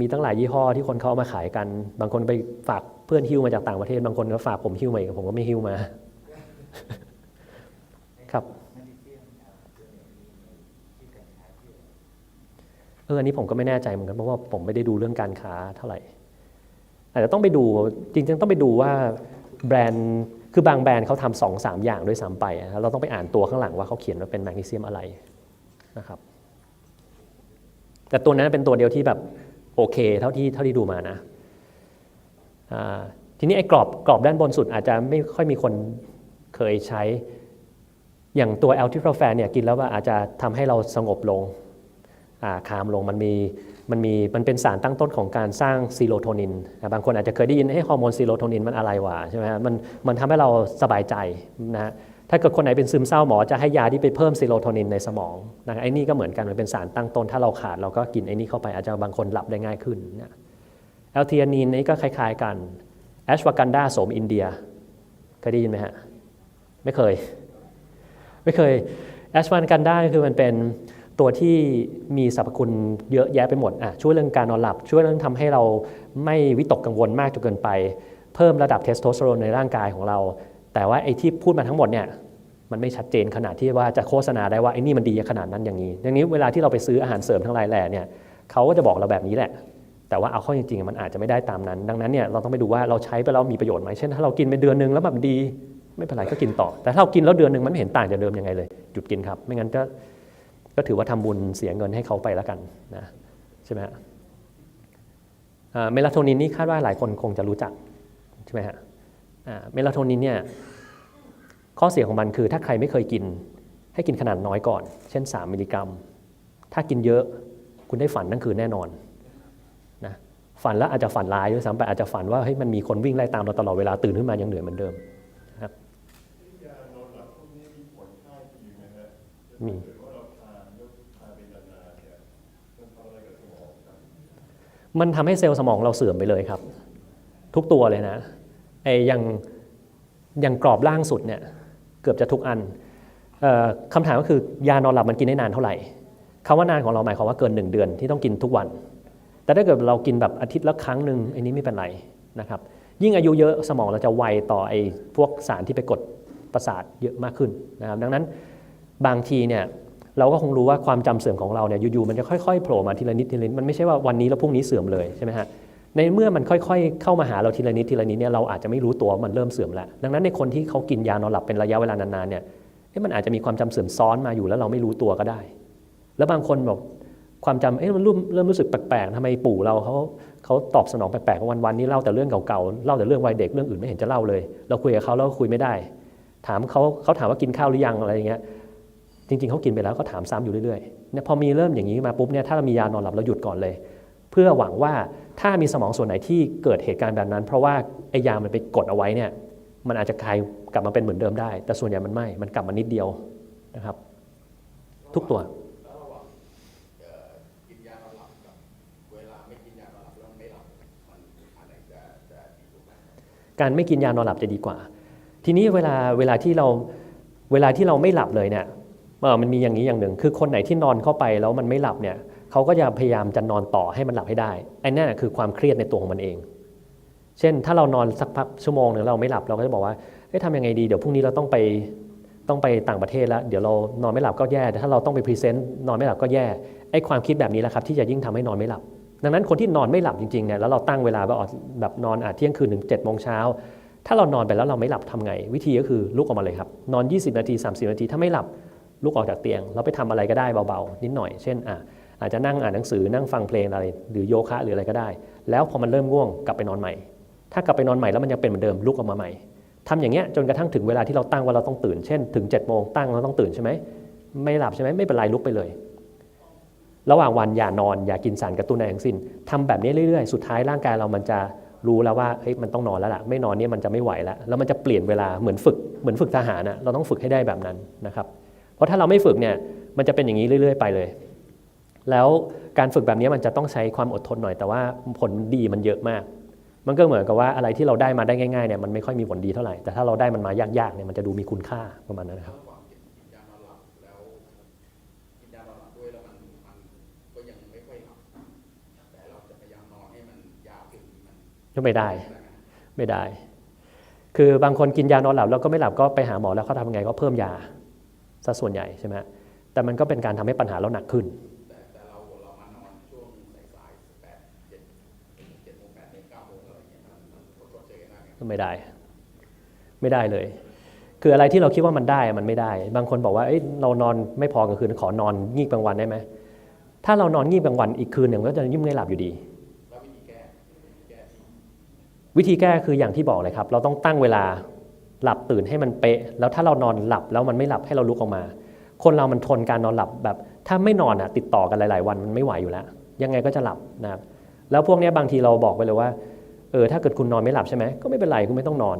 มีตั้งหลายยี่ห้อที่คนเขาเอามาขายกันบางคนไปฝากเพื่อนหิ้วมาจากต่างประเทศบางคนก็ฝากผมหิ้วมาผมก็ไม่หิ้วมาครับอันนี้ผมก็ไม่แน่ใจเหมือนกันเพราะว่าผมไม่ได้ดูเรื่องการค้าเท่าไหร่อาจจะต้องไปดูจริงๆต้องไปดูว่าแบรนด์คือบางแบรนด์เขาทำ2-3 อย่างด้วยซ้ำไปเราต้องไปอ่านตัวข้างหลังว่าเขาเขียนว่าเป็นแมกนีเซียมอะไรนะครับแต่ตัวนั้นเป็นตัวเดียวที่แบบโอเคเท่าที่ดูมานะทีนี้ไอ้กรอบด้านบนสุดอาจจะไม่ค่อยมีคนเคยใช้อย่างตัวแอลทิโพรแฟนเนี่ยกินแล้วว่าอาจจะทำให้เราสงบลงคามลงมันเป็นสารตั้งต้นของการสร้างซีโรโทนินบางคนอาจจะเคยได้ยินฮอร์โมนซีโรโทนินมันอะไรวะใช่ไหมมันทำให้เราสบายใจนะถ้าเกิดคนไหนเป็นซึมเศร้าหมอจะให้ยาที่ไปเพิ่มซีโรโทนินในสมองนะไอ้นี่ก็เหมือนกันมันเป็นสารตั้งต้นถ้าเราขาดเราก็กินไอ้นี่เข้าไปอาจจะบางคนหลับได้ง่ายขึ้นนะแอลเทียนีนนี่ก็คล้ายๆกันแอชวากันดาโสมอินเดียเคยได้ยินไหมฮะไม่เคยแอชวากันดาคือมันเป็นตัวที่มีสรรพคุณเยอะแยะไปหมดช่วยเรื่องการนอนหลับช่วยเรื่องทำให้เราไม่วิตกกังวลมากจนเกินไปเพิ่มระดับเทสโทสเตอโรนในร่างกายของเราแต่ว่าไอ้ที่พูดมาทั้งหมดเนี่ยมันไม่ชัดเจนขนาดที่ว่าจะโฆษณาได้ว่าไอ้นี่มันดีขนาดนั้นอย่างนี้เวลาที่เราไปซื้ออาหารเสริมทั้งหลายแหล่เนี่ยเขาก็จะบอกเราแบบนี้แหละแต่ว่าเอาเข้าจริงๆมันอาจจะไม่ได้ตามนั้นดังนั้นเนี่ยเราต้องไปดูว่าเราใช้ไปแล้วมีประโยชน์ไหมเช่นถ้าเรากินไปเดือนนึงแล้วแบบดีไม่เป็นไรก็กินต่อแต่ถ้าเรากินแล้วเดือนนึงมันไม่เห็นต่างจากเดิมยังไงเลยหยุดกินครับไม่งั้นก็ถือว่าทำบุญเสียเงินให้เขาไปแล้วกันนะใช่ไหมฮะเมลาโทนินนี่คาดว่าหลายคนคงจะรู้จักใช่ไหมฮะเมลาโทนินเนี่ยข้อเสียของมันคือถ้าใครไม่เคยกินให้กินขนาดน้อยก่อนเช่น3 มิลลิกรัมถ้ากินเยอะคุณได้ฝันทั้งคืนแน่นอนนะฝันแล้วอาจจะฝันร้ายด้วยซ้ำไปอาจจะฝันว่าเฮ้ยมันมีคนวิ่งไล่ตามเราตลอดเวลาตื่นขึ้นมายังเหนื่อยเหมือนเดิมนะครับมีมันทำให้เซลล์สมองเราเสื่อมไปเลยครับทุกตัวเลยนะอย่างกรอบล่างสุดเนี่ยเกือบจะทุกอันคำถามก็คือยานอนหลับมันกินได้นานเท่าไหร่คำว่านานของเราหมายความว่าเกิน1 เดือนที่ต้องกินทุกวันแต่ถ้าเกิดเรากินแบบอาทิตย์ละครั้งหนึ่งอันนี้ไม่เป็นไรนะครับยิ่งอายุเยอะสมองเราจะไวต่อพวกสารที่ไปกดประสาทเยอะมากขึ้นนะครับดังนั้นบางทีเนี่ยเราก็คงรู้ว่าความจำเสื่อมของเราเนี่ยอยู่ๆมันจะค่อยๆโผล่มาทีละนิดมันไม่ใช่ว่าวันนี้แล้วพรุ่งนี้เสื่อมเลยใช่ไหมฮะในเมื่อมันค่อยๆเข้ามาหาเราทีละนิดเนี่ยเราอาจจะไม่รู้ตัวมันเริ่มเสื่อมแล้วดังนั้นในคนที่เขากินยานอนหลับเป็นระยะเวลานานๆเนี่ยมันอาจจะมีความจำเสื่อมซ้อนมาอยู่แล้วเราไม่รู้ตัวก็ได้แล้วบางคนบอกความจำมันเริ่มรู้สึกแปลกๆทำไมปู่เราเขาตอบสนองแปลกๆวันๆนี้เล่าแต่เรื่องเก่าๆเล่าแต่เรื่องวัยเด็กเรื่องอื่นไม่เห็นจะเล่าเลยเราคุยกับเขาแล้วคุยไม่ได้ถามเขาถามว่ากินข้าวหรือยังอะไรอย่างเงี้ยจริงๆเขากินไปแล้วก็ถามซ้ำอยู่เรื่อยๆเนี่ยพอมีเริ่มอย่างนี้มาปุ๊บเนี่ยถ้าเรามียานอนหลับเราหยุดก่อนเลยเพื่อหวังว่าถ้ามีสมองส่วนไหนที่เกิดเหตุการณ์แบบนั้นเพราะว่าไอ้ยามันไปกดเอาไว้เนี่ยมันอาจจะคลายกลับมาเป็นเหมือนเดิมได้แต่ส่วนใหญ่มันกลับมานิดเดียวนะครับทุกตัวการไม่กินยานอนหลับจะดีกว่าทีนี้เวลาที่เราไม่หลับเลยเนี่ยมันมีอย่างนี้อย่างหนึ่งคือคนไหนที่นอนเข้าไปแล้วมันไม่หลับเนี่ยเขาก็จะพยายามจะนอนต่อให้มันหลับให้ได้ไอ้นั่นคือความเครียดในตัวของมันเอง เช่นถ้าเรานอนสักพักชั่วโมงหนึ่งเราไม่หลับเราก็จะบอกว่าทำยังไงดีเดี๋ยวพรุ่งนี้เราต้องไปต่างประเทศแล้วเดี๋ยวเรานอนไม่หลับก็แย่แต่ถ้าเราต้องไปพรีเซนต์นอนไม่หลับก็แย่ไอ้ความคิดแบบนี้แหละครับที่จะยิ่งทำให้นอนไม่หลับดังนั้นคนที่นอนไม่หลับจริงๆเนี่ยแล้วเราตั้งเวลาแบบนอนเที่ยงคืนถึง7 โมงเช้าถ้าเรานอนไปแล้วเราไม่หลับทำไงวิธีก็คือลุกออกมาเลยครับนอน20 นาที30 นาทีถ้าไม่หลับลุกออกจากเตียงเราไปทำอะไรก็ได้เบาๆนิดหน่อยเช่นอาจจะนั่งอ่านหนังสือนั่งฟังเพลงอะไรหรือโยคะหรืออะไรก็ได้แล้วพอมันเริ่มง่วงกลับไปนอนใหม่ถ้ากลับไปนอนใหม่แล้วมันยังเป็นเหมือนเดิมลุกออกมาใหม่ทำอย่างเงี้ยจนกระทั่งถึงเวลาที่เราตั้งว่าเราต้องตื่นเช่นถึง7 โมงตั้งเราต้องตื่นใช่ไหมไม่หลับใช่ไหมไม่เป็นไรลุกไปเลยระหว่างวันอย่านอนอย่ากินสารกระตุ้นอะไรทั้งสิ้นทำแบบนี้เรื่อยๆสุดท้ายร่างกายเรามันจะรู้แล้วว่ามันต้องนอนแล้วล่ะไม่นอนเนี่ยมันจะไม่ไหวแล้วมันจะเปลี่ยนเวลาเหมือนฝึกทหารนะเราต้องฝึกให้ได้แบบนั้นนะครับเพราะถ้าเราไม่ฝึกเนี่ยมันจะเป็นอย่างนี้เรื่อยๆไปเลยแล้วการฝึกแบบนี้มันจะต้องใช้ความอดทนหน่อยแต่ว่าผลดีมันเยอะมากมันก็เหมือนกับว่าอะไรที่เราได้มาได้ง่ายๆเนี่ยมันไม่ค่อยมีผลดีเท่าไหร่แต่ถ้าเราได้มันมายากๆเนี่ยมันจะดูมีคุณค่าประมาณนั้นนะครับก็ไม่ได้คือบางคนกินยานอนหลับแล้วก็ไม่หลับก็ไปหาหมอแล้วเขาทำยังไงก็เพิ่มยาซะส่วนใหญ่ใช่ไหมแต่มันก็เป็นการทำให้ปัญหาเราหนักขึ้นแต่เรามานอนช่วงสายๆ7 โมง 8 โมง 9 โมงอะไรอย่างเงี้ยมันไม่ได้เลยคืออะไรที่เราคิดว่ามันได้มันไม่ได้บางคนบอกว่าเรานอนไม่พอกลางคืนขอนอนงีบกลางวันได้ไหมถ้าเรานอนงีบกลางวันอีกคืนหนึ่งก็จะยิ่งไม่หลับอยู่ดีวิธีแก้คืออย่างที่บอกเลยครับเราต้องตั้งเวลาหลับตื่นให้มันเป๊ะแล้วถ้าเรานอนหลับแล้วมันไม่หลับให้เราลุกออกมาคนเรามันทนการนอนหลับแบบถ้าไม่นอนติดต่อกันหลายๆวันมันไม่ไหวอยู่แล้วยังไงก็จะหลับนะครับแล้วพวกนี้บางทีเราบอกไปเลยว่าถ้าเกิดคุณนอนไม่หลับใช่ไหมก็ไม่เป็นไรคุณไม่ต้องนอน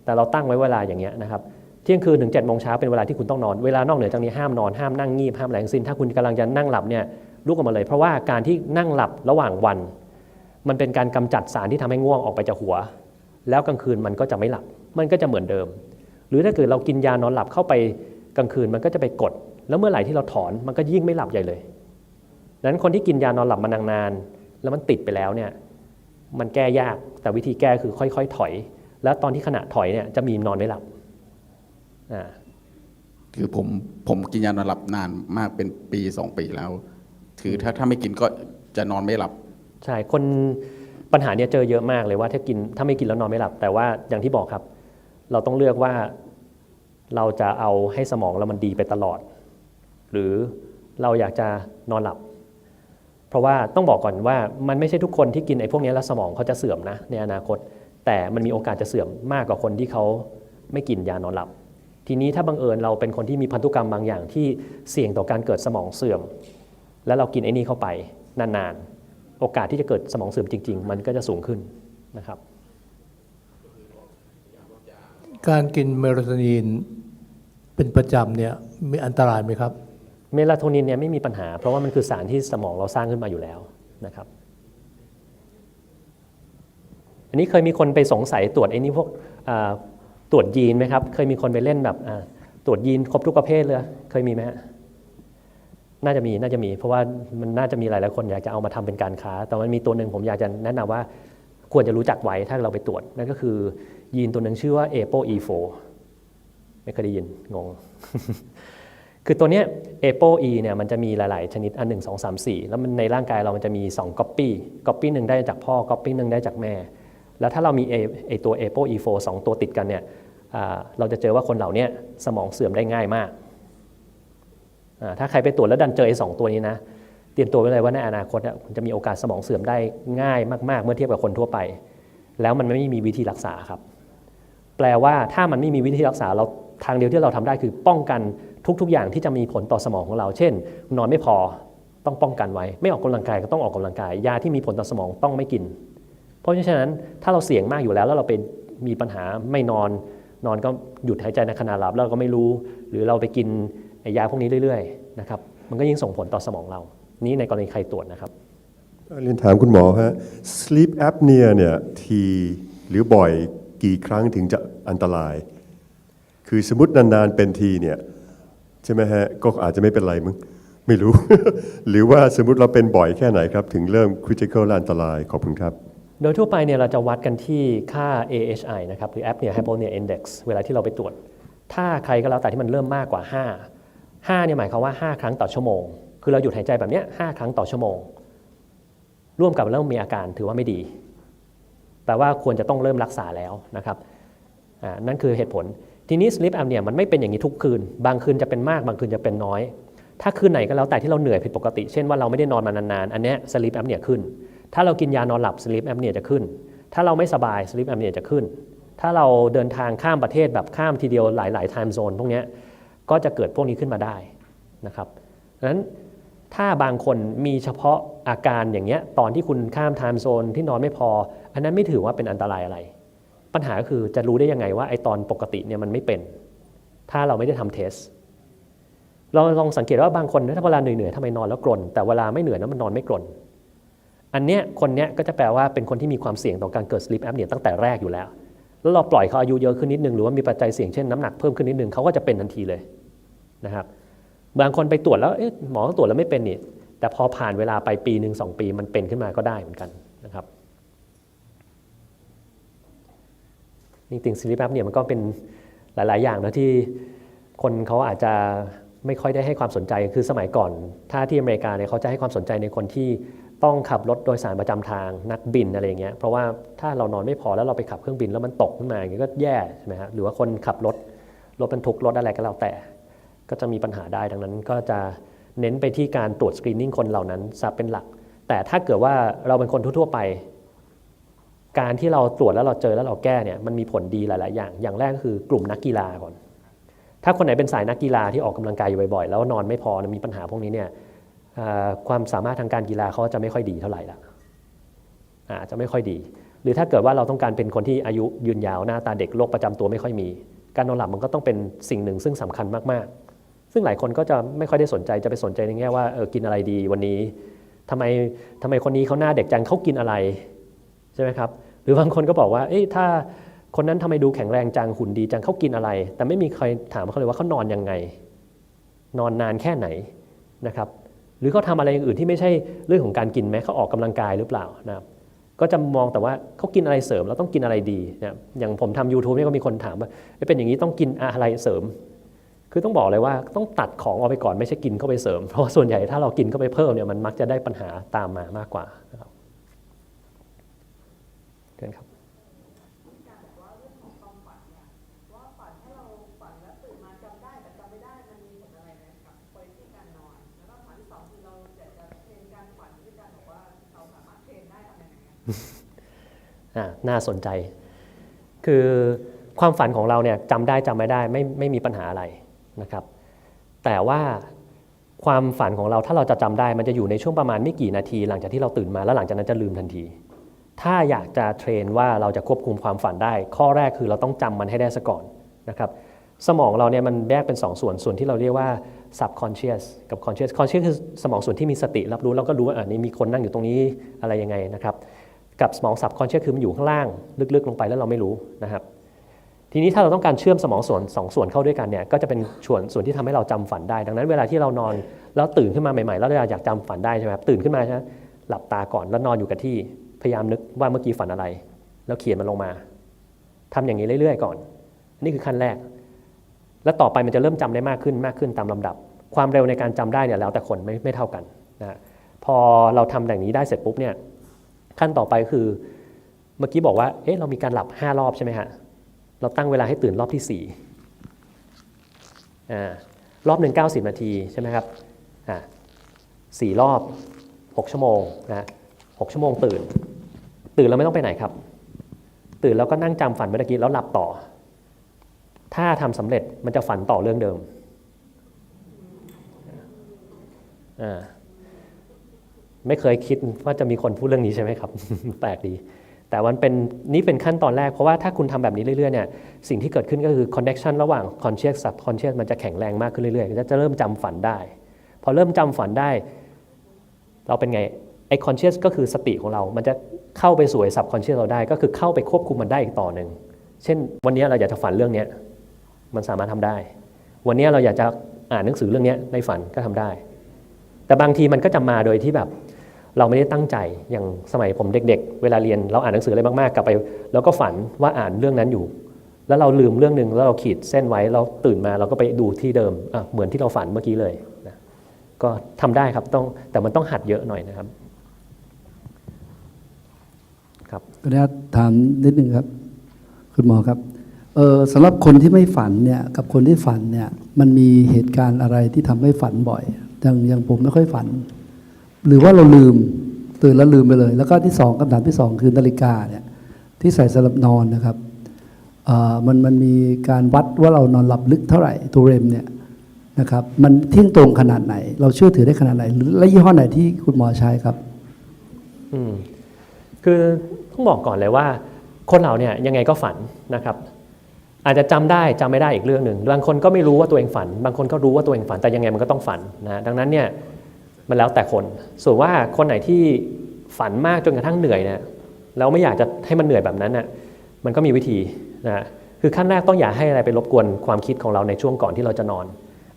แต่เราตั้งไว้เวลาอย่างเงี้ยนะครับเที่ยงคืนถึง7 โมงเช้าเป็นเวลาที่คุณต้องนอนเวลานอกเหนือจากนี้ห้ามนอนห้ามนั่งงีบห้ามอะไรทั้งสิ้นถ้าคุณกำลังจะนั่งหลับเนี่ยลุกออกมาเลยเพราะว่าการที่นั่งหลับระหว่างวันมันเป็นการกำจัดสารที่ทำให้ง่วงออกไปจากหัวแล้วกลางคืนมันก็จะไม่หลับมันก็จะเหมือนเดิมหรือถ้าเกิดเรากินยานอนหลับเข้าไปกลางคืนมันก็จะไปกดแล้วเมื่อไหร่ที่เราถอนมันก็ยิ่งไม่หลับใหญ่เลยดังนั้นคนที่กินยานอนหลับมานานๆแล้วมันติดไปแล้วเนี่ยมันแก้ยากแต่วิธีแก้คือค่อยๆถอยแล้วตอนที่ขณะถอยเนี่ยจะมีนอนไม่หลับคือผมกินยานอนหลับนานมากเป็นปี2 ปีแล้วคือถ้าไม่กินก็จะนอนไม่หลับใช่คนปัญหาเนี่ยเจอเยอะมากเลยว่าถ้าไม่กินแล้วนอนไม่หลับแต่ว่าอย่างที่บอกครับเราต้องเลือกว่าเราจะเอาให้สมองเรามันดีไปตลอดหรือเราอยากจะนอนหลับเพราะว่าต้องบอกก่อนว่ามันไม่ใช่ทุกคนที่กินไอ้พวกนี้แล้วสมองเขาจะเสื่อมนะในอนาคตแต่มันมีโอกาสจะเสื่อมมากกว่าคนที่เขาไม่กินยานอนหลับทีนี้ถ้าบังเอิญเราเป็นคนที่มีพันธุกรรมบางอย่างที่เสี่ยงต่อการเกิดสมองเสื่อมแล้วเรากินไอ้นี่เข้าไปนานๆโอกาสที่จะเกิดสมองเสื่อมจริงๆมันก็จะสูงขึ้นนะครับการกินเมลาโทนินเป็นประจำเนี่ยมีอันตรายไหมครับเมลาโทนินเนี่ยไม่มีปัญหาเพราะว่ามันคือสารที่สมองเราสร้างขึ้นมาอยู่แล้วนะครับอันนี้เคยมีคนไปสงสัยตรวจไอ้นี่พวกตรวจยีนไหมครับเคยมีคนไปเล่นแบบตรวจยีนครบทุกประเภทเลยเคยมีไหมฮะน่าจะมีเพราะว่ามันน่าจะมีหลายๆคนอยากจะเอามาทำเป็นการค้าแต่มันมีตัวหนึ่งผมอยากจะแนะนำว่าควรจะรู้จักไว้ถ้าเราไปตรวจนั่นก็คือยีนตัวหนึ่งชื่อว่า ApoE4 ไม่เคยได้ยินงง คือตัวเนี้ย ApoE เนี่ยมันจะมีหลายๆชนิด1 2 3 4แล้วมันในร่างกายเรามันจะมี2 copy หนึ่งได้จากพ่อ copy หนึ่งได้จากแม่แล้วถ้าเรามีตัว ApoE4 2 ตัวติดกันเนี่ยเราจะเจอว่าคนเหล่านี้สมองเสื่อมได้ง่ายมากถ้าใครไปตรวจแล้วดันเจอไอ้2 ตัวนี้นะเตรียมตัวไว้เลยว่าในอนาคตจะมีโอกาสสมองเสื่อมได้ง่ายมากๆเมื่อเทียบกับคนทั่วไปแล้วมันไม่มีวิธีรักษาครับแปลว่าถ้ามันไม่มีวิธีรักษาเราทางเดียวที่เราทำได้คือป้องกันทุกๆอย่างที่จะมีผลต่อสมองของเราเช่นนอนไม่พอต้องป้องกันไว้ไม่ออกกำลังกายก็ต้องออกกำลังกายยาที่มีผลต่อสมองต้องไม่กินเพราะฉะนั้นถ้าเราเสี่ยงมากอยู่แล้วเราไปมีปัญหาไม่นอนก็หยุดหายใจในขณะหลับแล้วเราก็ไม่รู้หรือเราไปกินยาพวกนี้เรื่อยๆนะครับมันก็ยิ่งส่งผลต่อสมองเรานี้ในกรณีใครตรวจนะครับเรียนถามคุณหมอฮะ sleep apnea เนี่ยทีหรือบ่อยกี่ครั้งถึงจะอันตรายคือสมมตินานๆเป็นทีเนี่ยใช่ไหมฮะก็อาจจะไม่เป็นไรมึงไม่รู้ หรือว่าสมมติเราเป็นบ่อยแค่ไหนครับถึงเริ่ม critical และอันตรายขอบคุณครับ โดยทั่วไปเนี่ยเราจะวัดกันที่ค่า AHI นะครับหรือ Apnea Hypopnea Index เวลาที่เราไปตรวจถ้าใครก็แล้วแต่ที่มันเริ่มมากกว่า5เนี่ยหมายความว่า5ครั้งต่อชั่วโมงคือเราหยุดหายใจแบบนี้5ครั้งต่อชั่วโมงร่วมกับเริ่มมีอาการถือว่าไม่ดีแปลว่าควรจะต้องเริ่มรักษาแล้วนะครับนั่นคือเหตุผลทีนี้ sleep apnea มันไม่เป็นอย่างนี้ทุกคืนบางคืนจะเป็นมากบางคืนจะเป็นน้อยถ้าคืนไหนก็แล้วแต่ที่เราเหนื่อยผิดปกติเช่นว่าเราไม่ได้นอนมานานๆอันนี้ sleep apnea ขึ้นถ้าเรากินยานอนหลับ sleep apnea จะขึ้นถ้าเราไม่สบาย sleep apnea จะขึ้นถ้าเราเดินทางข้ามประเทศแบบข้ามทีเดียวหลายๆ time zone พวกนี้ก็จะเกิดพวกนี้ขึ้นมาได้นะครับดังนั้นถ้าบางคนมีเฉพาะอาการอย่างเงี้ยตอนที่คุณข้าม time zone ที่นอนไม่พออันนั้นไม่ถือว่าเป็นอันตรายอะไรปัญหาก็คือจะรู้ได้ยังไงว่าไอ้ตอนปกติเนี่ยมันไม่เป็นถ้าเราไม่ได้ทำเทสเราลองสังเกตว่าบางคนถ้าเวลาเหนื่อยๆทำไมนอนแล้วกรนแต่เวลาไม่เหนื่อยแล้วมันนอนไม่กรนอันเนี้ยคนเนี้ยก็จะแปลว่าเป็นคนที่มีความเสี่ยงต่อการเกิด sleep apnea ตั้งแต่แรกอยู่แล้วแล้วเราปล่อยเขาอายุเยอะขึ้นนิดนึงหรือว่ามีปัจจัยเสี่ยงเช่นน้ำหนักเพิ่มขึ้นนิดนึงเขาก็จะเป็นทันทีเลยนะครับบางคนไปตรวจแล้วหมอตรวจแล้วไม่เป็นนี่แต่พอผ่านเวลาไปปีนึง2 ปีมันเป็นขึ้นมาก็ได้เหมือนกันนะครับจริงๆ sleep apnea มันก็เป็นหลายๆอย่างนะที่คนเขาอาจจะไม่ค่อยได้ให้ความสนใจคือสมัยก่อนถ้าที่อเมริกาเนี่ยเขาจะให้ความสนใจในคนที่ต้องขับรถโดยสารประจำทางนักบินอะไรอย่างเงี้ยเพราะว่าถ้าเรานอนไม่พอแล้วเราไปขับเครื่องบินแล้วมันตกขึ้นมาอย่างเงี้ยก็แย่ใช่ไหมฮะหรือว่าคนขับรถบรรทุกรถอะไรก็แล้วแต่ก็จะมีปัญหาได้ดังนั้นก็จะเน้นไปที่การตรวจสกรีนนิ่งคนเหล่านั้นซะเป็นหลักแต่ถ้าเกิดว่าเราเป็นคนทั่วๆไปการที่เราตรวจแล้วเราเจอแล้วเราแก้เนี่ยมันมีผลดีหลายๆอย่างแรกก็คือกลุ่มนักกีฬาก่อนถ้าคนไหนเป็นสายนักกีฬาที่ออกกำลังกายอยู่บ่อยๆแล้วนอนไม่พอมีปัญหาพวกนี้เนี่ยความสามารถทางการกีฬาเขาจะไม่ค่อยดีเท่าไหร่ละอาจจะไม่ค่อยดีหรือถ้าเกิดว่าเราต้องการเป็นคนที่อายุยืนยาวหน้าตาเด็กโรคประจำตัวไม่ค่อยมีการนอนหลับมันก็ต้องเป็นสิ่งหนึ่งซึ่งสำคัญมากๆซึ่งหลายคนก็จะไม่ค่อยได้สนใจจะไปสนใจในแง่ว่ากินอะไรดีวันนี้ทำไมคนนี้เขาหน้าเด็กจังเขากินอะไรใช่ไหมครับหรือบางคนก็บอกว่าถ้าคนนั้นทำไมดูแข็งแรงจังหุ่นดีจังเขากินอะไรแต่ไม่มีใครถามเขาเลยว่าเขานอนยังไงนอนนานแค่ไหนนะครับหรือเขาทำอะไรอย่างอื่นที่ไม่ใช่เรื่องของการกินไหมเขาออกกำลังกายหรือเปล่านะครับก็จะมองแต่ว่าเขากินอะไรเสริมแล้วต้องกินอะไรดีนะอย่างผมทำ YouTube เนี่ยก็มีคนถามว่าเป็นอย่างนี้ต้องกินอะไรเสริมคือต้องบอกเลยว่าต้องตัดของออกไปก่อนไม่ใช่กินเข้าไปเสริมเพราะส่วนใหญ่ถ้าเรากินเข้าไปเพิ่มเนี่ยมันมักจะได้ปัญหาตามมามากกว่านะครับเชิญครับน่าสนใจคือความฝันของเราเนี่ยจำได้จำไม่ได้ไม่มีปัญหาอะไรนะครับแต่ว่าความฝันของเราถ้าเราจะจำได้มันจะอยู่ในช่วงประมาณไม่กี่นาทีหลังจากที่เราตื่นมาแล้วหลังจากนั้นจะลืมทันทีถ้าอยากจะเทรนว่าเราจะควบคุมความฝันได้ข้อแรกคือเราต้องจำมันให้ได้ซะก่อนนะครับสมองเราเนี่ยมันแยกเป็น2 ส่วนที่เราเรียกว่า subconscious กับ conscious conscious คือสมองส่วนที่มีสติรับรู้แล้วก็รู้ว่านี่มีคนนั่งอยู่ตรงนี้อะไรยังไงนะครับกับสมอง subconscious คือมันอยู่ข้างล่างลึกๆลงไปแล้วเราไม่รู้นะครับทีนี้ถ้าเราต้องการเชื่อมสมอง2 ส่วนเข้าด้วยกันเนี่ยก็จะเป็นส่วนที่ทำให้เราจำฝันได้ดังนั้นเวลาที่เรานอนแล้วตื่นขึ้นมาใหม่ๆแล้วเราอยากจำฝันได้ใช่ไหมครับตื่นขึ้นมาใช่ไหมหลับตาก่อนแล้วนอนอยู่กับที่พยายามนึกว่าเมื่อกี้ฝันอะไรแล้วเขียนมันลงมาทำอย่างนี้เรื่อยๆก่อนนี่คือขั้นแรกแล้วต่อไปมันจะเริ่มจำได้มากขึ้นตามลำดับความเร็วในการจำได้เนี่ยแล้วแต่คนไม่เท่ากันนะพอเราทำอย่างนี้ได้เสร็จปุ๊บเนี่ยขั้นต่อไปคือเมื่อกี้บอกว่าเรามีการหลับ5 รอบใช่ไหมฮะเราตั้งเวลาให้ตื่นรอบที่4รอบหนึ่ง90 นาทีใช่ไหมครับ4 รอบ6 ชั่วโมงนะ6 ชั่วโมงตื่นแล้วไม่ต้องไปไหนครับตื่นแล้วก็นั่งจำฝันเมื่อกี้แล้วหลับต่อถ้าทำสำเร็จมันจะฝันต่อเรื่องเดิมไม่เคยคิดว่าจะมีคนพูดเรื่องนี้ใช่ไหมครับ แปลกดีแต่นี่เป็นขั้นตอนแรกเพราะว่าถ้าคุณทำแบบนี้เรื่อยๆเนี่ยสิ่งที่เกิดขึ้นก็คือ connection ระหว่าง conscious subconscious มันจะแข็งแรงมากขึ้นเรื่อยๆจะเริ่มจำฝันได้พอเริ่มจำฝันได้เราเป็นไงไอ้ conscious ก็คือสติของเรามันจะเข้าไปสู่ subconscious เราได้ก็คือเข้าไปควบคุมมันได้อีกต่อหนึ่งเช่นวันนี้เราอยากจะฝันเรื่องนี้มันสามารถทำได้วันนี้เราอยากจะอ่านหนังสือเรื่องนี้ในฝันก็ทำได้แต่บางทีมันก็จะมาโดยที่แบบ เราไม่ได้ตั้งใจอย่างสมัยผมเด็กๆเวลาเรียนเราอ่านหนังสืออะไรมากๆกลับไปแล้วก็ฝันว่าอ่านเรื่องนั้นอยู่ แล้วเราลืมเรื่องหนึ่งแล้วเราขีดเส้นไว้เราตื่นมาเราก็ไปดูที่เดิมเหมือนที่เราฝันเมื่อกี้เลยนะก็ทำได้ครับแต่มันต้องหัดเยอะหน่อยนะครับครับ ขออนุญาตถามนิดนึงครับคุณหมอครับสำหรับคนที่ไม่ฝันเนี่ยกับคนที่ฝันเนี่ยมันมีเหตุการณ์อะไรที่ทำให้ฝันบ่อยอย่างผมไม่ค่อยฝัน หรือว่าเราลืมตื่นแล้วลืมไปเลย แล้วก็ที่สองคำถามที่สองคือนาฬิกาเนี่ยที่ใส่สำหรับนอนนะครับมันมีการวัดว่าเรานอนหลับลึกเท่าไหร่ตัวเรมเนี่ยนะครับมันเที่ยงตรงขนาดไหน เราเชื่อถือได้ขนาดไหนหรือและยี่ห้อไหนที่คุณหมอใช้ครับคือต้องบอกก่อนเลยว่าคนเราเนี่ยยังไงก็ฝันนะครับอาจจะจำได้จำไม่ได้อีกเรื่องหนึ่งบางคนก็ไม่รู้ว่าตัวเองฝันบางคนก็รู้ว่าตัวเองฝันแต่ยังไงมันก็ต้องฝันนะดังนั้นเนี่ยมันแล้วแต่คนส่วนว่าคนไหนที่ฝันมากจนกระทั่งเหนื่อยเนี่ยแล้วไม่อยากจะให้มันเหนื่อยแบบนั้นน่ะมันก็มีวิธีนะคือขั้นแรกต้องอย่าให้อะไรไปรบกวนความคิดของเราในช่วงก่อนที่เราจะนอน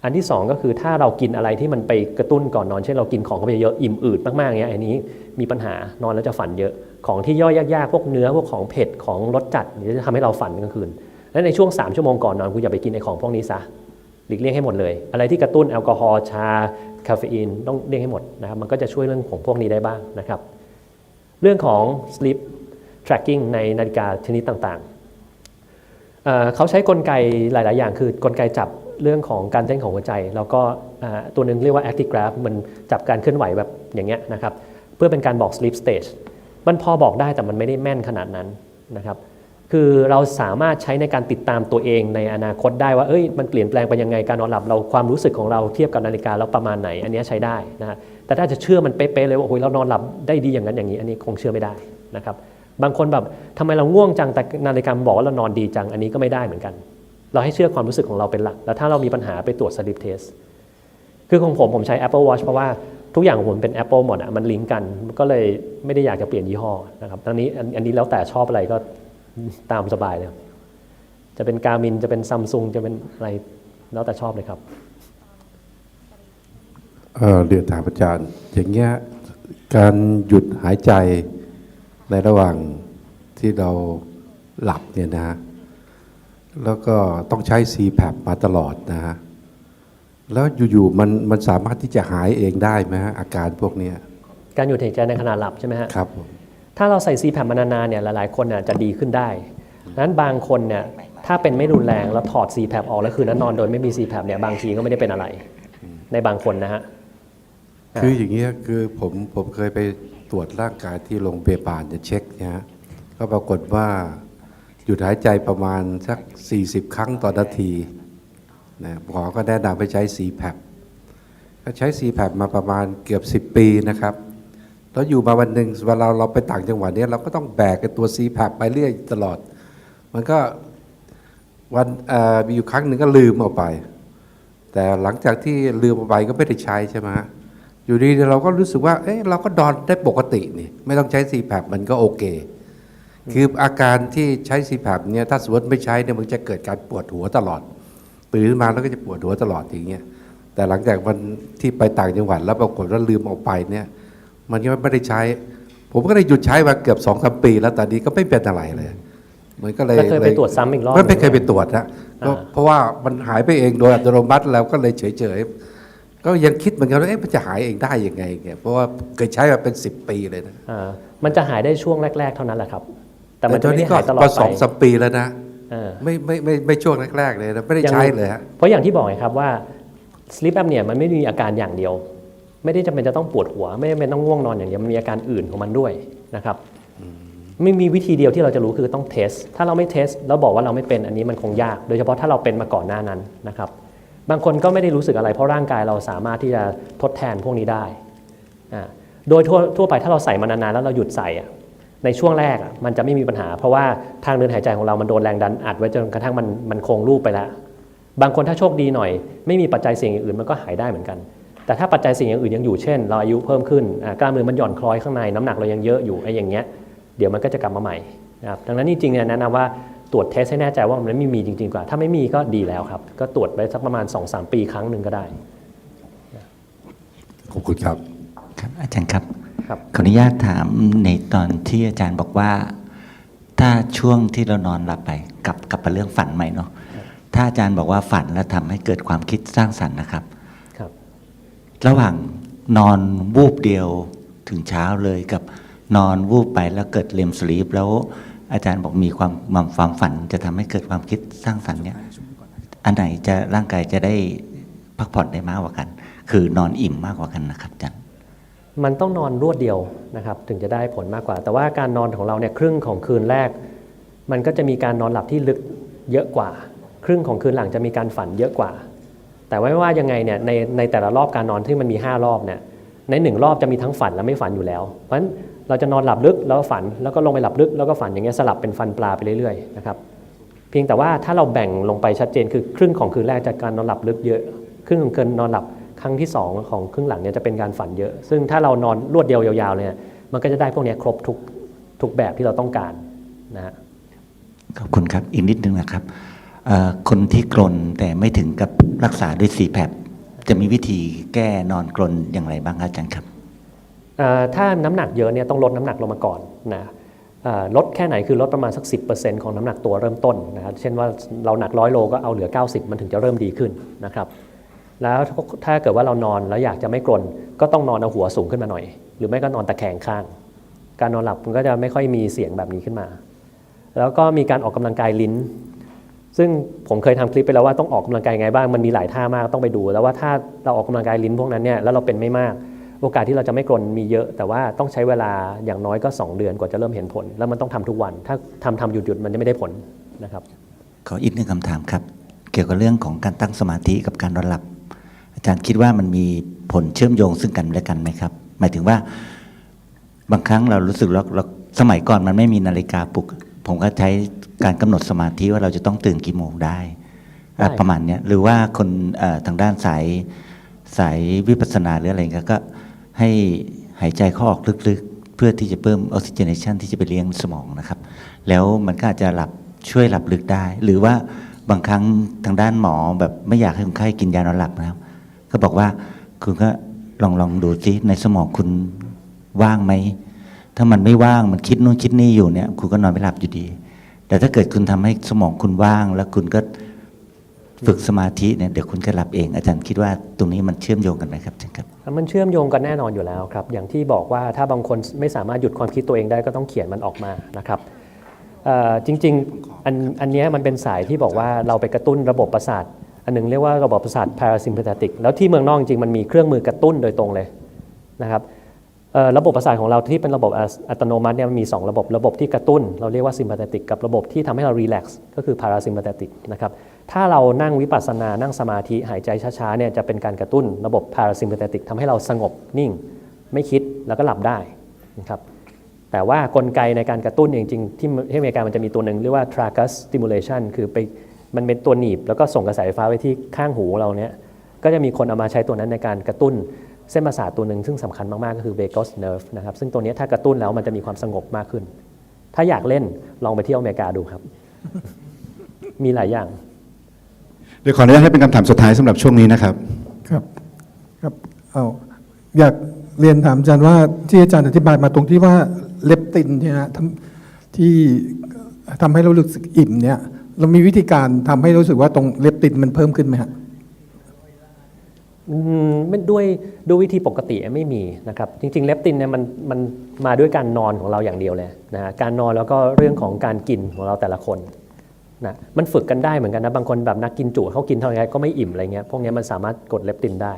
อันที่สองก็คือถ้าเรากินอะไรที่มันไปกระตุ้นก่อนนอนเช่นเรากินของเข้าไปเยอะอิ่มอืดมากๆเงี้ยอันนี้มีปัญหานอนแล้วจะฝันเยอะของที่ย่อยยากๆพวกเนื้อพวกของเผ็ดของรสจัดนี่จะทำให้เราฝันกลางคืนและในช่วง3ชั่วโมงก่อนนอนคุณอย่าไปกินไอ้ของพวกนี้ซะหลีกเลี่ยงให้หมดเลยอะไรที่กระตุ้นแอลกอฮอล์ชาคาเฟอีนต้องเลี่ยงให้หมดนะครับมันก็จะช่วยเรื่องของพวกนี้ได้บ้างนะครับเรื่องของ sleep tracking ในนาฬิกาชนิดต่างๆเขาใช้กลไกหลายๆอย่างคือกลไกจับเรื่องของการเต้นของหัวใจแล้วก็ตัวหนึ่งเรียกว่า actigraph มันจับการเคลื่อนไหวแบบอย่างเงี้ยนะครับเพื่อเป็นการบอก sleep stage มันพอบอกได้แต่มันไม่ได้แม่นขนาดนั้นนะครับคือเราสามารถใช้ในการติดตามตัวเองในอนาคตได้ว่ามันเปลี่ยนแปลงไปยังไงการนอนหลับเราความรู้สึกของเราเทียบกับนาฬิกาแล้วประมาณไหนอันนี้ใช้ได้นะฮะแต่ถ้าจะเชื่อมันเป๊ะๆเลยว่าโอ้ยเรานอนหลับได้ดีอย่างนั้นอย่างนี้อันนี้คงเชื่อไม่ได้นะครับบางคนแบบทำไมเราง่วงจังแต่นาฬิกาบอกว่าเรานอนดีจังอันนี้ก็ไม่ได้เหมือนกันเราให้เชื่อความรู้สึกของเราเป็นหลักแล้วถ้าเรามีปัญหาไปตรวจ sleep test คือของผมใช้ Apple Watch เพราะว่าทุกอย่างของผมเป็น Apple หมดอ่ะมันลิงก์กันก็เลยไม่ได้อยากจะเปลี่ยนยี่ห้อนะครับตอนนี้อันนี้แล้วแต่ชอบอะไรก็ตามสบายเลยจะเป็น Garmin จะเป็น Samsung จะเป็นอะไรแล้วแต่ชอบเลยครับเรียนถามอาจารย์อย่างเงี้ยการหยุดหายใจในระหว่างที่เราหลับเนี่ยนะฮะแล้วก็ต้องใช้ CPAP มาตลอดนะฮะแล้วอยู่ๆมันสามารถที่จะหายเองได้ไหมฮะอาการพวกนี้การหยุดหายใจในขณะหลับใช่ไหมฮะครับถ้าเราใส่ CPAP มานานๆเนี่ยหลายๆคนจะดีขึ้นได้ดังนั้นบางคนเนี่ยถ้าเป็นไม่รุนแรงแล้วถอด CPAP ออกแล้วคืนนั้นนอนโดยไม่มี CPAP เนี่ยบางทีก็ไม่ได้เป็นอะไรในบางคนนะฮะคืออย่างเงี้ยคือผมเคยไปตรวจร่างกายที่โรงพยาบาลจะเช็คนะฮะก็ปรากฏว่าหยุดหายใจประมาณสัก40 ครั้งต่อนาทีนะหมอก็แนะนำไปใช้ CPAP ก็ใช้ CPAP มาประมาณเกือบ10 ปีนะครับแล้วอยู่มาวันหนึ่งเวลาเราไปต่างจังหวัดเนี่ยเราก็ต้องแบกตัว CPAP ไปเรื่อยตลอดมันก็มีอยู่ครั้งหนึ่งก็ลืมเอาไปแต่หลังจากที่ลืมเอาไปก็ไม่ได้ใช้ใช่ไหมฮะอยู่ดีเราก็รู้สึกว่าเราก็นอนได้ปกตินี่ไม่ต้องใช้ CPAP มันก็โอเคคืออาการที่ใช้ CPAP เนี่ยถ้าสมมติไม่ใช้เนี่ยมันจะเกิดการปวดหัวตลอดตื่นมาแล้วก็จะปวดหัวตลอดอย่างเงี้ยแต่หลังจากวันที่ไปต่างจังหวัดแล้วปรากฏว่าลืมเอาไปเนี่ยมันก็ไม่ได้ใช้ผมก็ได้หยุดใช้มาเกือบ 2-3 ปีแล้วตอนนี้ก็ไม่เป็นอะไรเลยมันก็เลยเคยไปตรวจซ้ำอีกรอบไม่เคยไปตรวจนะเพราะว่ามันหายไปเองโดยอัตโนมัติแล้วก็เลยเฉยๆก็ยังคิดเหมือนกันว่ามันจะหายเองได้ยังไงเงี้ยเพราะว่าเคยใช้มาเป็น10 ปีเลยนะมันจะหายได้ช่วงแรกๆเท่านั้นแหละครับแต่มันจะไม่ได้หายตลอดไป2-3 ปีแล้วนะไม่ช่วงแรกๆเลยนะไม่ได้ใช้เลยฮะเพราะอย่างที่บอกไงครับว่า sleep apnea มันไม่ได้มีอาการอย่างเดียวไม่ได้จำเป็นจะต้องปวดหัวไม่ได้เป็นต้องง่วงนอนอย่างเดียวมันมีอาการอื่นของมันด้วยนะครับไม่มีวิธีเดียวที่เราจะรู้คือต้องเทสถ้าเราไม่เทสแล้วบอกว่าเราไม่เป็นอันนี้มันคงยากโดยเฉพาะถ้าเราเป็นมาก่อนหน้านั้นนะครับบางคนก็ไม่ได้รู้สึกอะไรเพราะร่างกายเราสามารถที่จะทดแทนพวกนี้ได้โดยทั่วไปถ้าเราใส่มานานๆแล้วเราหยุดใส่ในช่วงแรกมันจะไม่มีปัญหาเพราะว่าทางเดินหายใจของเรามันโดนแรงดันอัดไว้จนกระทั่งมันคงรูปไปแล้วบางคนถ้าโชคดีหน่อยไม่มีปัจจัยเสี่ยงอย่างอื่นมันก็หายได้เหมือนกันแต่ถ้าปัจจัยเสี่ยงอย่างอื่นยังอยู่เช่นเราอายุเพิ่มขึ้นกล้ามเนื้อมันหย่อนคล้อยข้างในน้ำหนักเรายังเยอะอยู่ไอ้อย่างเงี้ยเดี๋ยวมันก็จะกลับมาใหม่นะครับดังนั้นจริงๆเนี่ยแนะนำว่าตรวจเทสให้แน่ใจว่ามันไม่มีจริงๆกว่าถ้าไม่มีก็ดีแล้วครับก็ตรวจไปสักประมาณ 2-3 ปีครั้งหนึ่งก็ได้ขอบคุณครับครับอาจารย์ครับ ครับ ขออนุญาตถามในตอนที่อาจารย์บอกว่า ถ้าช่วงที่เรานอนหลับไปกลับมาเรื่องฝันใหม่เนาะถ้าอาจารย์บอกว่าฝันแล้วทำให้เกิดความคิดสร้างสรรค์นะครับ ครับ ระหว่างนอนวูบเดียวถึงเช้าเลยกับนอนวูบไปแล้วเกิดเลมสลีปแล้วอาจารย์บอกมีความฝันจะทำให้เกิดความคิดสร้างสรรค์เนี่ยอันไหนจะร่างกายจะได้พักผ่อนได้มากกว่ากัน คือนอนอิ่มมากกว่ากันนะครับอาจารย์ มันต้องนอนรวดเดียวนะครับถึงจะได้ผลมากกว่า แต่ว่าการนอนของเราเนี่ยครึ่งของคืนแรก มันก็จะมีการนอนหลับที่ลึกเยอะกว่า ครึ่งของคืนหลังจะมีการฝันเยอะกว่า แต่ไม่ว่ายังไงเนี่ยในแต่ละรอบการนอนที่มันมี5รอบเนี่ยใน1รอบจะมีทั้งฝันและไม่ฝันอยู่แล้วเพราะฉะนั้นเราจะนอนหลับลึกแล้วก็ฝันแล้วก็ลงไปหลับลึกแล้วก็ฝันอย่างเงี้ยสลับเป็นฟันปลาไปเรื่อยๆนะครับเพียงแต่ว่าถ้าเราแบ่งลงไปชัดเจนคือครึ่งของคืนแรกจะการนอนหลับลึกเยอะครึ่งของคืนนอนหลับครั้งที่2ของครึ่งหลังเนี่ยจะเป็นการฝันเยอะซึ่งถ้าเรานอนรวดเดียวยาวๆเนี่ยมันก็จะได้พวกนี้ครบทุกแบบที่เราต้องการนะฮะ ขอบคุณครับอีกนิดนึงนะครับคนที่กรนแต่ไม่ถึงกับรักษาด้วย CPAP จะมีวิธีแก้นอนกรนอย่างไรบ้างครับอาจารย์ครับ ถ้าน้ำหนักเยอะเนี่ยต้องลดน้ำหนักลงมาก่อนนะลดแค่ไหนคือลดประมาณสัก 10% ของน้ำหนักตัวเริ่มต้นนะครับเช่นว่าเราหนัก100 โลก็เอาเหลือ90มันถึงจะเริ่มดีขึ้นนะครับแล้วถ้าเกิดว่าเรานอนแล้วอยากจะไม่กรนก็ต้องนอนเอาหัวสูงขึ้นมาหน่อยหรือไม่ก็นอนตะแคงข้างการนอนหลับมันก็จะไม่ค่อยมีเสียงแบบนี้ขึ้นมาแล้วก็มีการออกกำลังกายลิ้นซึ่งผมเคยทำคลิปไปแล้วว่าต้องออกกำลังกายไงบ้างมันมีหลายท่ามากต้องไปดูแล้วว่าถ้าเราออกกำลังกายลิ้นพวกนั้นเนี่ยแล้วเราเป็นไม่มากโอกาสที่เราจะไม่กรนมีเยอะแต่ว่าต้องใช้เวลาอย่างน้อยก็2 เดือนกว่าจะเริ่มเห็นผลแล้วมันต้องทำทุกวันถ้าทำหยุดมันจะไม่ได้ผลนะครับ ขออีกหนึ่งคำถามครับเกี่ยวกับเรื่องของการตั้งสมาธิกับการนอนหลับอาจารย์คิดว่ามันมีผลเชื่อมโยงซึ่งกันและกันไหมครับหมายถึงว่าบางครั้งเรารู้สึกเราสมัยก่อนมันไม่มีนาฬิกาปลุกผมก็ใช้การกำหนดสมาธิว่าเราจะต้องตื่นกี่โมงได้ประมาณนี้หรือว่าคนทางด้านสายวิปัสสนาหรืออะไรก็ให้หายใจเข้าออกลึกๆเพื่อที่จะเพิ่มออกซิเจเนชันที่จะไปเลี้ยงสมองนะครับแล้วมันก็อาจจะช่วยหลับลึกได้ หรือว่าบางครั้งทางด้านหมอแบบไม่อยากให้คนไข้กินยานอนหลับนะครับก็บอกว่าคุณก็ลองดูซิในสมองคุณว่างไหมถ้ามันไม่ว่างมันคิดนู่นคิดนี่อยู่เนี่ยคุณก็นอนไม่หลับอยู่ดีแต่ถ้าเกิดคุณทำให้สมองคุณว่างแล้วคุณก็ฝึกสมาธิเนี่ยเดี๋ยวคุณก็หลับเองอาจารย์คิดว่าตรงนี้มันเชื่อมโยงกันไหมครับอาจารย์ครับมันเชื่อมโยงกันแน่นอนอยู่แล้วครับอย่างที่บอกว่าถ้าบางคนไม่สามารถหยุดความคิดตัวเองได้ก็ต้องเขียนมันออกมานะครับจริงๆอันนี้มันเป็นสายที่บอกว่าเราไปกระตุ้นระบบประสาทอันนึงเรียกว่าระบบประสาท parasympathetic แล้วที่เมืองนอกจริงมันมีเครื่องมือกระตุ้นโดยตรงเลยนะครับระบบประสาทของเราที่เป็นระบบอัตโนมัติเนี่ยมันมี2ระบบที่กระตุ้นเราเรียกว่า sympathetic กับระบบที่ทำให้เรา relax ก็คือ parasympathetic นะครับถ้าเรานั่งวิปัสสนานั่งสมาธิหายใจช้าๆเนี่ยจะเป็นการกระตุ้นระบบ parasympathetic ทำให้เราสงบนิ่งไม่คิดแล้วก็หลับได้นะครับแต่ว่ากลไกในการกระตุ้นจริงๆที่อเมริกามันจะมีตัวหนึ่งเรียกว่า tragus stimulation คือมันเป็นตัวหนีบแล้วก็ส่งกระแสไฟฟ้าไปที่ข้างหูเราเนี่ยก็จะมีคนเอามาใช้ตัวนั้นในการกระตุ้นเส้นประสาทตัวหนึ่งซึ่งสำคัญมากๆก็คือ vagus nerve นะครับซึ่งตัวนี้ถ้ากระตุ้นแล้วมันจะมีความสงบมากขึ้นถ้าอยากเล่นลองไปเที่ยวอเมริกาดูครับ มีหลายอย่างเดี๋ยวขออนุญาตให้เป็นคำถามสุดท้ายสำหรับช่วงนี้นะครับครับอยากเรียนถามอาจารย์ว่าที่อาจารย์อธิบายมาตรงที่ว่าเลปตินเนี่ยนะที่ทำให้เรารู้สึกอิ่มเนี่ยเรามีวิธีการทำให้รู้สึกว่าตรงเลปตินมันเพิ่มขึ้นไหมฮะด้วยวิธีปกติไม่มีนะครับจริงๆเลปตินเนี่ยมันมาด้วยการนอนของเราอย่างเดียวเลยนะฮะการนอนแล้วก็เรื่องของการกินของเราแต่ละคนนะมันฝึกกันได้เหมือนกันนะบางคนแบบนักกินจุเขากินเท่าไหร่ก็ไม่อิ่มอะไรเงี้ยพวกนี้มันสามารถกดเลปตินได้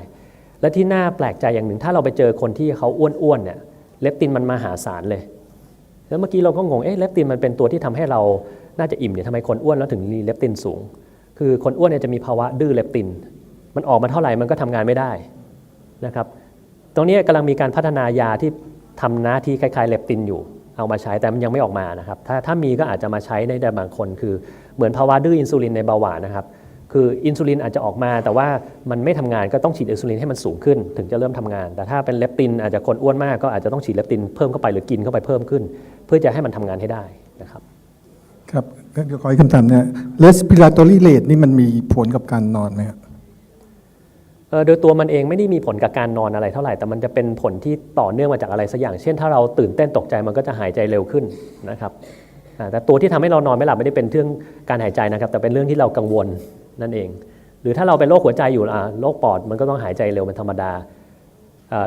และที่น่าแปลกใจอย่างหนึ่งถ้าเราไปเจอคนที่เขาอ้วนๆเนี่ยเลปตินมันมหาศาลเลยแล้วเมื่อกี้เราก็งงเลปตินมันเป็นตัวที่ทำให้เราน่าจะอิ่มเนี่ยทำไมคนอ้วนแล้วถึงมีเลปตินสูงคือคนอ้วนเนี่ยจะมีภาวะดื้อเลปตินมันออกมาเท่าไหร่มันก็ทำงานไม่ได้นะครับตรงนี้กำลังมีการพัฒนายาที่ทำหน้าที่คล้ายๆเลปตินอยู่เอามาใช้แต่มันยังไม่ออกมานะครับถ้ามีก็อาจจะมาใช้ในบางคนคือเหมือนภาวะดื้ออินซูลินในเบาหวานนะครับคืออินซูลินอาจจะออกมาแต่ว่ามันไม่ทำงานก็ต้องฉีดอินซูลินให้มันสูงขึ้นถึงจะเริ่มทำงานแต่ถ้าเป็นเลปตินอาจจะคนอ้วนมากก็อาจจะต้องฉีดเลปตินเพิ่มเข้าไปหรือกินเข้าไปเพิ่มขึ้นเพื่อจะให้มันทำงานให้ได้นะครับครับก็ขออีกคำถามเนี่ย respiratory rate นี่มันมีผลกับการนอนไหมครับ โดยตัวมันเองไม่ได้มีผลกับการนอนอะไรเท่าไหร่แต่มันจะเป็นผลที่ต่อเนื่องมาจากอะไรสักอย่างเช่นถ้าเราตื่นเต้นตกใจมันก็จะหายใจเร็วขึ้นนะครับแต่ตัวที่ทำให้เรานอนไม่หลับไม่ได้เป็นเรื่องการหายใจนะครับแต่เป็นเรื่องที่เรากังวลนั่นเองหรือถ้าเราเป็นโรคหัวใจอยู่โรคปอดมันก็ต้องหายใจเร็วเป็นธรรมดา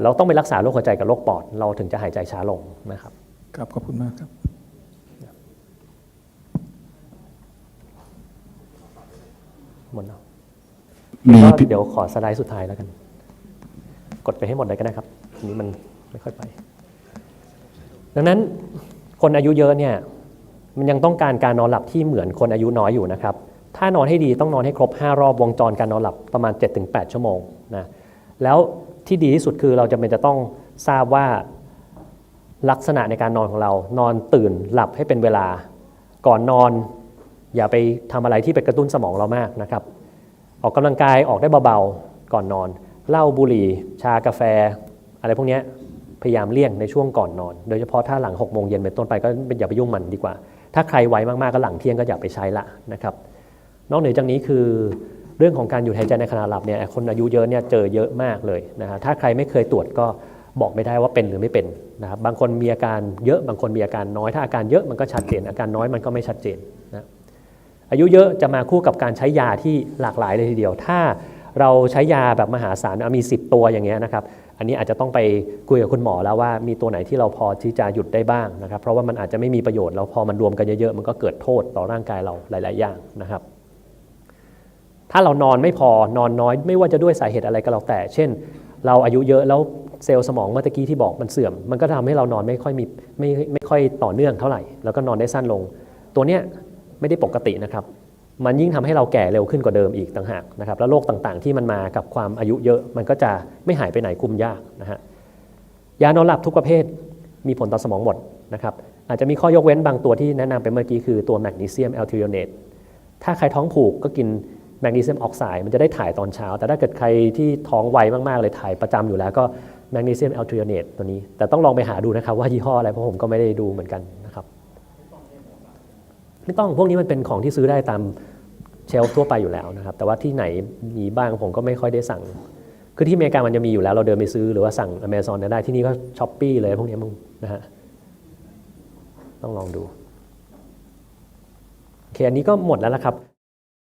เราต้องไปรักษาโรคหัวใจกับโรคปอดเราถึงจะหายใจช้าลงนะครับครับขอบคุณมากครับ หมดแล้ว มี ก็เดี๋ยวขอสไลด์สุดท้ายแล้วกันกดไปให้หมดเลยก็ได้ครับทีนี้มันไม่ค่อยไปดังนั้นคนอายุเยอะเนี่ยมันยังต้องการการนอนหลับที่เหมือนคนอายุน้อยอยู่นะครับถ้านอนให้ดีต้องนอนให้ครบ5รอบวงจรการนอนหลับประมาณ 7-8 ชั่วโมงนะแล้วที่ดีที่สุดคือเราจำเป็นจะต้องทราบว่าลักษณะในการนอนของเรานอนตื่นหลับให้เป็นเวลาก่อนนอนอย่าไปทำอะไรที่ไปกระตุ้นสมองเรามากนะครับออกกำลังกายออกได้เบาๆก่อนนอนเหล้าบุหรี่ชากาแฟอะไรพวกนี้พยายามเลี่ยงในช่วงก่อนนอนโดยเฉพาะถ้าหลัง6 โมงเย็นเป็นต้นไปก็อย่าไปยุ่งมันดีกว่าถ้าใครไวมากๆก็หลังเที่ยงก็อย่าไปใช้ละนะครับนอกเหนือจากนี้คือเรื่องของการหยุดหายใจในขณะหลับเนี่ยคนอายุเยอะเนี่ยเจอเยอะมากเลยนะฮะถ้าใครไม่เคยตรวจก็บอกไม่ได้ว่าเป็นหรือไม่เป็นนะครับบางคนมีอาการเยอะบางคนมีอาการน้อยถ้าอาการเยอะมันก็ชัดเจนอาการน้อยมันก็ไม่ชัดเจนนะอายุเยอะจะมาคู่กับการใช้ยาที่หลากหลายเลยทีเดียวถ้าเราใช้ยาแบบมหาศาลมี10 ตัวอย่างเงี้ยนะครับอันนี้อาจจะต้องไปคุยกับคุณหมอแล้วว่ามีตัวไหนที่เราพอที่จะหยุดได้บ้างนะครับเพราะว่ามันอาจจะไม่มีประโยชน์แล้วพอมันรวมกันเยอะๆมันก็เกิดโทษต่อร่างกายเราหลายๆอย่างนะครับถ้าเรานอนไม่พอนอนน้อยไม่ว่าจะด้วยสาเหตุอะไรก็แล้วแต่เช่นเราอายุเยอะแล้วเซลล์สมองเมื่อกี้ที่บอกมันเสื่อมมันก็ทำให้เรานอนไม่ค่อยต่อเนื่องเท่าไหร่แล้วก็นอนได้สั้นลงตัวเนี้ยไม่ได้ปกตินะครับมันยิ่งทำให้เราแก่เร็วขึ้นกว่าเดิมอีกต่างหากนะครับแล้วโรคต่างๆที่มันมากับความอายุเยอะมันก็จะไม่หายไปไหนคุมยากนะฮะยานอนหลับทุกประเภทมีผลต่อสมองหมดนะครับอาจจะมีข้อยกเว้นบางตัวที่แนะนำไปเมื่อกี้คือตัวแมกนีเซียมแอลทริโอเนตถ้าใครท้องผูกก็กินแมกนีเซียมออกไซด์มันจะได้ถ่ายตอนเช้าแต่ถ้าเกิดใครที่ท้องไวมากๆเลยถ่ายประจำอยู่แล้วก็แมกนีเซียมแอลทริโอเนตตัวนี้แต่ต้องลองไปหาดูนะครับว่ายี่ห้ออะไรเพราะผมก็ไม่ได้ดูเหมือนกันนะครับไม่ต้องพวกนี้มันเป็นของที่ซื้อได้ตามเชลฟ์ทั่วไปอยู่แล้วนะครับแต่ว่าที่ไหนมีบ้างผมก็ไม่ค่อยได้สั่งคือที่อเมริกามันจะมีอยู่แล้วเราเดินไปซื้อหรือว่าสั่ง Amazon ได้ที่นี่ก็ Shopee เลยพวกนี้มึงนะฮะต้องลองดูโอเคอันนี้ก็หมดแล้วละครับ